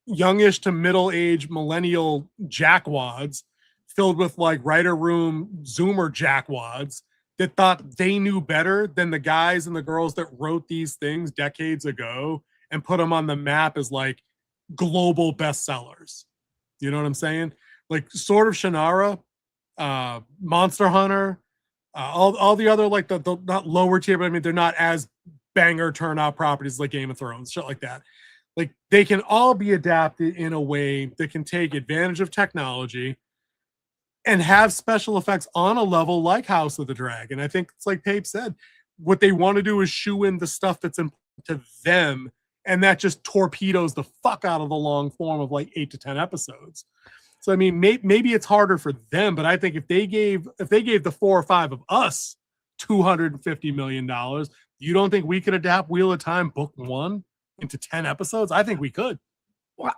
youngish to middle-aged millennial jackwads filled with like writer room Zoomer jackwads that thought they knew better than the guys and the girls that wrote these things decades ago. and put them on the map as like global bestsellers. You know what I'm saying? Like Sword of Shannara, Monster Hunter, all the other like the not lower tier, but I mean they're not as banger turnout properties like Game of Thrones, shit like that. Like they can all be adapted in a way that can take advantage of technology and have special effects on a level like House of the Dragon. I think it's like Pape said, what they want to do is shoe in the stuff that's important to them, and that just torpedoes the fuck out of the long form of like 8 to 10 episodes. So I mean, maybe it's harder for them, but I think if they gave the 4 or 5 of us $250 million, you don't think we could adapt Wheel of Time book 1 into 10 episodes? I think we could. Well,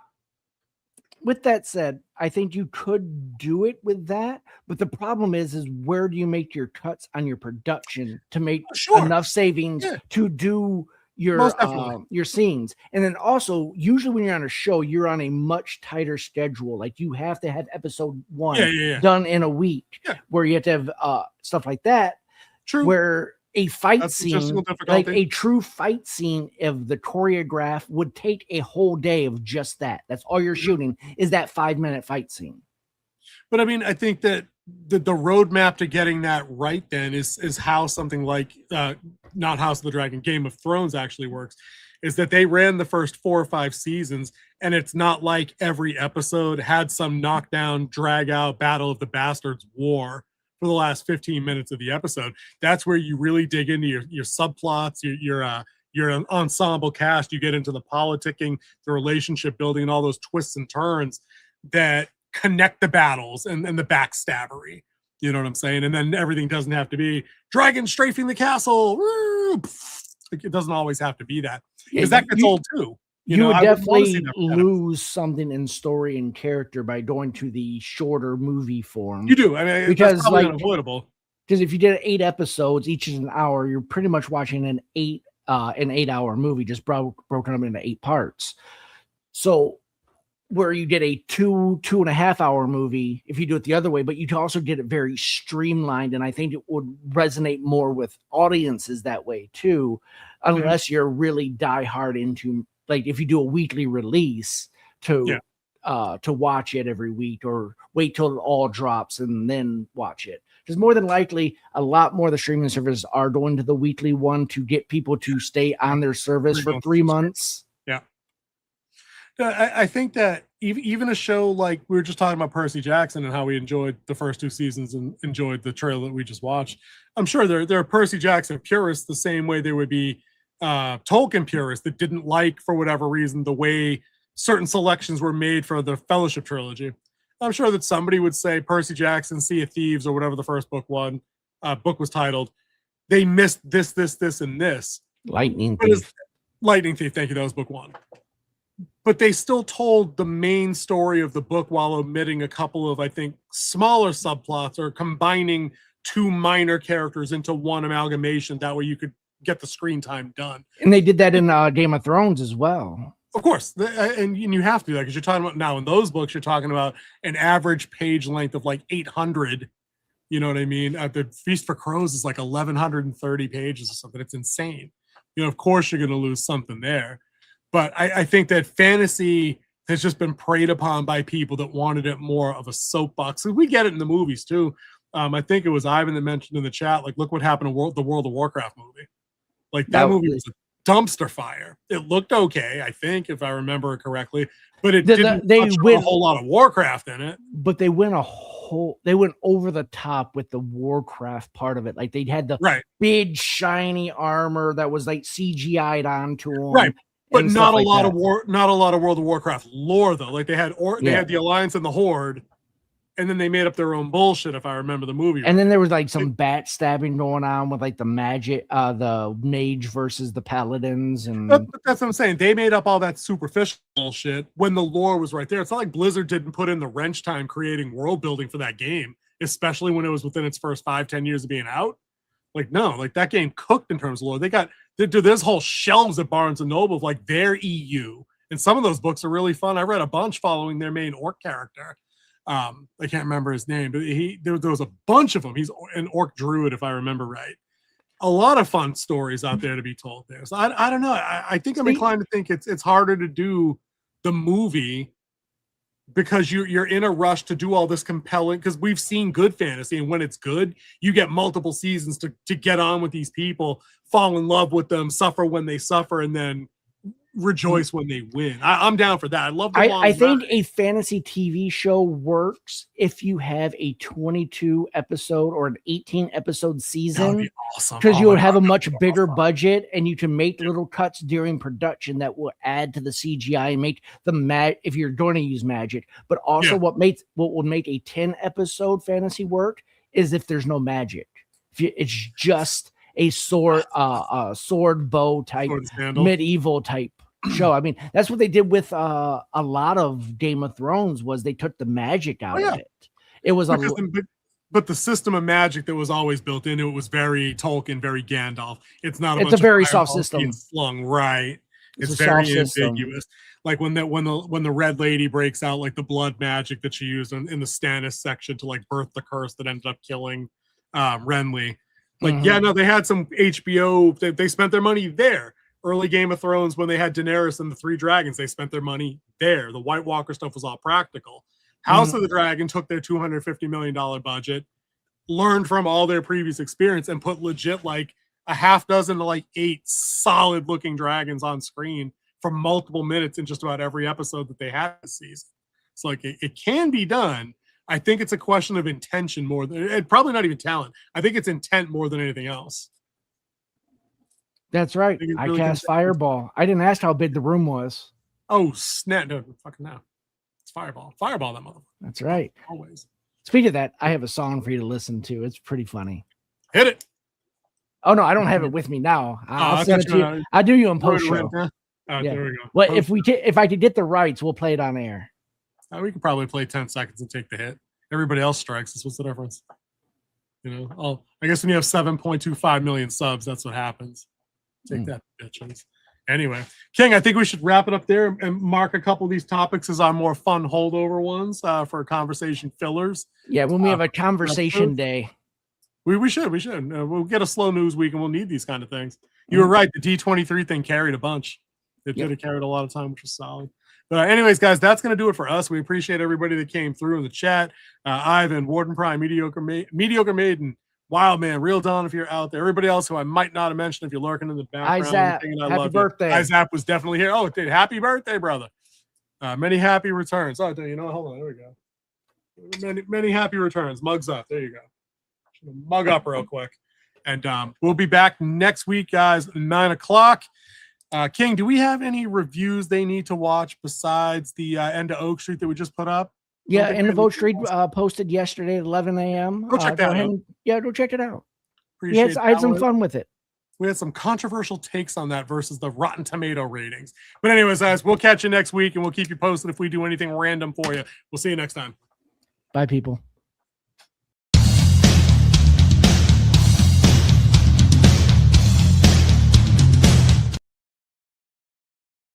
with that said, I think you could do it with that, but the problem is where do you make your cuts on your production to make enough savings to do your scenes? And then also, usually when you're on a show, you're on a much tighter schedule. Like you have to have episode 1 done in a week, where you have to have stuff like that. True. Where a fight scene, like a true fight scene of the choreograph, would take a whole day of just that. That's all you're shooting is that 5-minute fight scene. But I mean, I think that the roadmap to getting that right then is how something like not House of the Dragon, Game of Thrones actually works, is that they ran the first 4 or 5 seasons, and it's not like every episode had some knockdown, drag out, Battle of the Bastards war for the last 15 minutes of the episode. That's where you really dig into your subplots, your ensemble cast. You get into the politicking, the relationship building, and all those twists and turns that connect the battles and the backstabbery. You know what I'm saying? And then everything doesn't have to be dragon strafing the castle. It doesn't always have to be that, because that gets old too. You would definitely lose something in story and character by going to the shorter movie form. You do. I mean, because that's probably unavoidable. Because if you did 8 episodes, each is an hour, you're pretty much watching an 8-hour movie, just broken up into 8 parts. So where you get a 2.5 hour movie, if you do it the other way, but you can also get it very streamlined. And I think it would resonate more with audiences that way too, unless you're really diehard into, like if you do a weekly release to watch it every week, or wait till it all drops and then watch it. Because more than likely, a lot more of the streaming services are going to the weekly one to get people to stay on their service for 3 months. Yeah. I think that even a show like, we were just talking about Percy Jackson and how we enjoyed the first 2 seasons and enjoyed the trailer that we just watched. I'm sure there are Percy Jackson purists the same way there would be Tolkien purists that didn't like, for whatever reason, the way certain selections were made for the Fellowship trilogy. I'm sure that somebody would say Percy Jackson, Sea of Thieves, or whatever the first book was titled, they missed this, and this. Lightning Thief. Lightning Thief, thank you. That was book 1. But they still told the main story of the book while omitting a couple of, I think, smaller subplots, or combining 2 minor characters into one amalgamation. That way you could get the screen time done. And they did that in Game of Thrones as well. Of course. And you have to do that, because you're talking about, now in those books, you're talking about an average page length of like 800. You know what I mean? The Feast for Crows is like 1,130 pages or something. It's insane. You know, of course you're going to lose something there. But I think that fantasy has just been preyed upon by people that wanted it more of a soapbox. And we get it in the movies too. I think it was Ivan that mentioned in the chat, like, look what happened to the World of Warcraft movie. Like that movie was a dumpster fire. It looked okay, I think, if I remember it correctly, but it didn't touch a whole lot of Warcraft in it. But they went over the top with the Warcraft part of it. Like they had the big shiny armor that was like CGI'd onto them. Right. But not a lot of World of Warcraft lore though. Like they had the Alliance and the Horde, and then they made up their own bullshit, if I remember the movie. And then there was like some bat stabbing going on with like the magic, the mage versus the paladins, and but that's what I'm saying. They made up all that superficial bullshit when the lore was right there. It's not like Blizzard didn't put in the wrench time creating world building for that game, especially when it was within its first 5-10 years of being out. Like, no, like that game cooked in terms of lore. There's whole shelves at Barnes and Noble of like their EU, and some of those books are really fun. I read a bunch following their main orc character. I can't remember his name, but there was a bunch of them. He's an orc druid, if I remember right. a lot of fun stories out there to be told there. So I don't know. I think I'm inclined to think it's harder to do the movie because you're in a rush to do all this compelling, because we've seen good fantasy, and when it's good, you get multiple seasons to get on with these people, fall in love with them, suffer when they suffer, and then rejoice when they win. I'm down for that. I love the I think a fantasy TV show works if you have a 22 episode or an 18 episode season. That would be awesome. Because you would have a much bigger budget, and you can make little cuts during production that will add to the CGI and make the if you're going to use magic. But also what will make a 10 episode fantasy work is if there's no magic. It's just a sword bow type medieval type show. I mean, that's what they did with a lot of Game of Thrones, was they took the magic out of it. It was but the system of magic that was always built into it was very Tolkien, very Gandalf. It's not it's a very soft system. Slung right. It's very ambiguous. Like when the Red Lady breaks out, like the blood magic that she used in the Stannis section to like birth the curse that ended up killing Renly. Like, they had some HBO, they spent their money there. Early Game of Thrones, when they had Daenerys and the Three Dragons, they spent their money there. The White Walker stuff was all practical. House of the Dragon took their $250 million budget, learned from all their previous experience, and put legit like a half dozen to like 8 solid looking dragons on screen for multiple minutes in just about every episode that they had this season. So like it can be done. I think it's a question of intention more than probably not even talent. I think it's intent more than anything else. That's right. I cast Fireball. I didn't ask how big the room was. Oh, snap. No, fucking no. It's Fireball. Fireball, that motherfucker. That's right. Always. Speaking of that, I have a song for you to listen to. It's pretty funny. Hit it. Oh, no, I don't have it with me now. I'll send it to you. I'll do you on post show. There we go. Well, if I could get the rights, we'll play it on air. We could probably play 10 seconds and take the hit. Everybody else strikes us. What's the difference? I guess when you have 7.25 million subs, that's what happens. Take that, bitches. Anyway, King, I think we should wrap it up there and mark a couple of these topics as our more fun holdover ones for conversation fillers. Yeah, when we have a conversation day. We should. We'll get a slow news week and we'll need these kind of things. You were right. The D23 thing carried a bunch. It did. It carried a lot of time, which was solid. But anyways, guys, that's going to do it for us. We appreciate everybody that came through in the chat. Ivan, Warden Prime, Mediocre Maiden, Wild Man, Real Dawn, if you're out there. Everybody else who I might not have mentioned if you're lurking in the background. Happy birthday. Izap was definitely here. Oh, it did. Happy birthday, brother. Many happy returns. Oh, hold on. There we go. Many happy returns. Mugs up. There you go. Mug up real quick. And we'll be back next week, guys, 9 o'clock. King, do we have any reviews they need to watch besides the End of Oak Street that we just put up? Yeah, End of Oak Street posted yesterday at 11 a.m. Go check that out. Go check it out. I had some fun with it. We had some controversial takes on that versus the Rotten Tomato ratings. But anyways, guys, we'll catch you next week, and we'll keep you posted if we do anything random for you. We'll see you next time. Bye, people.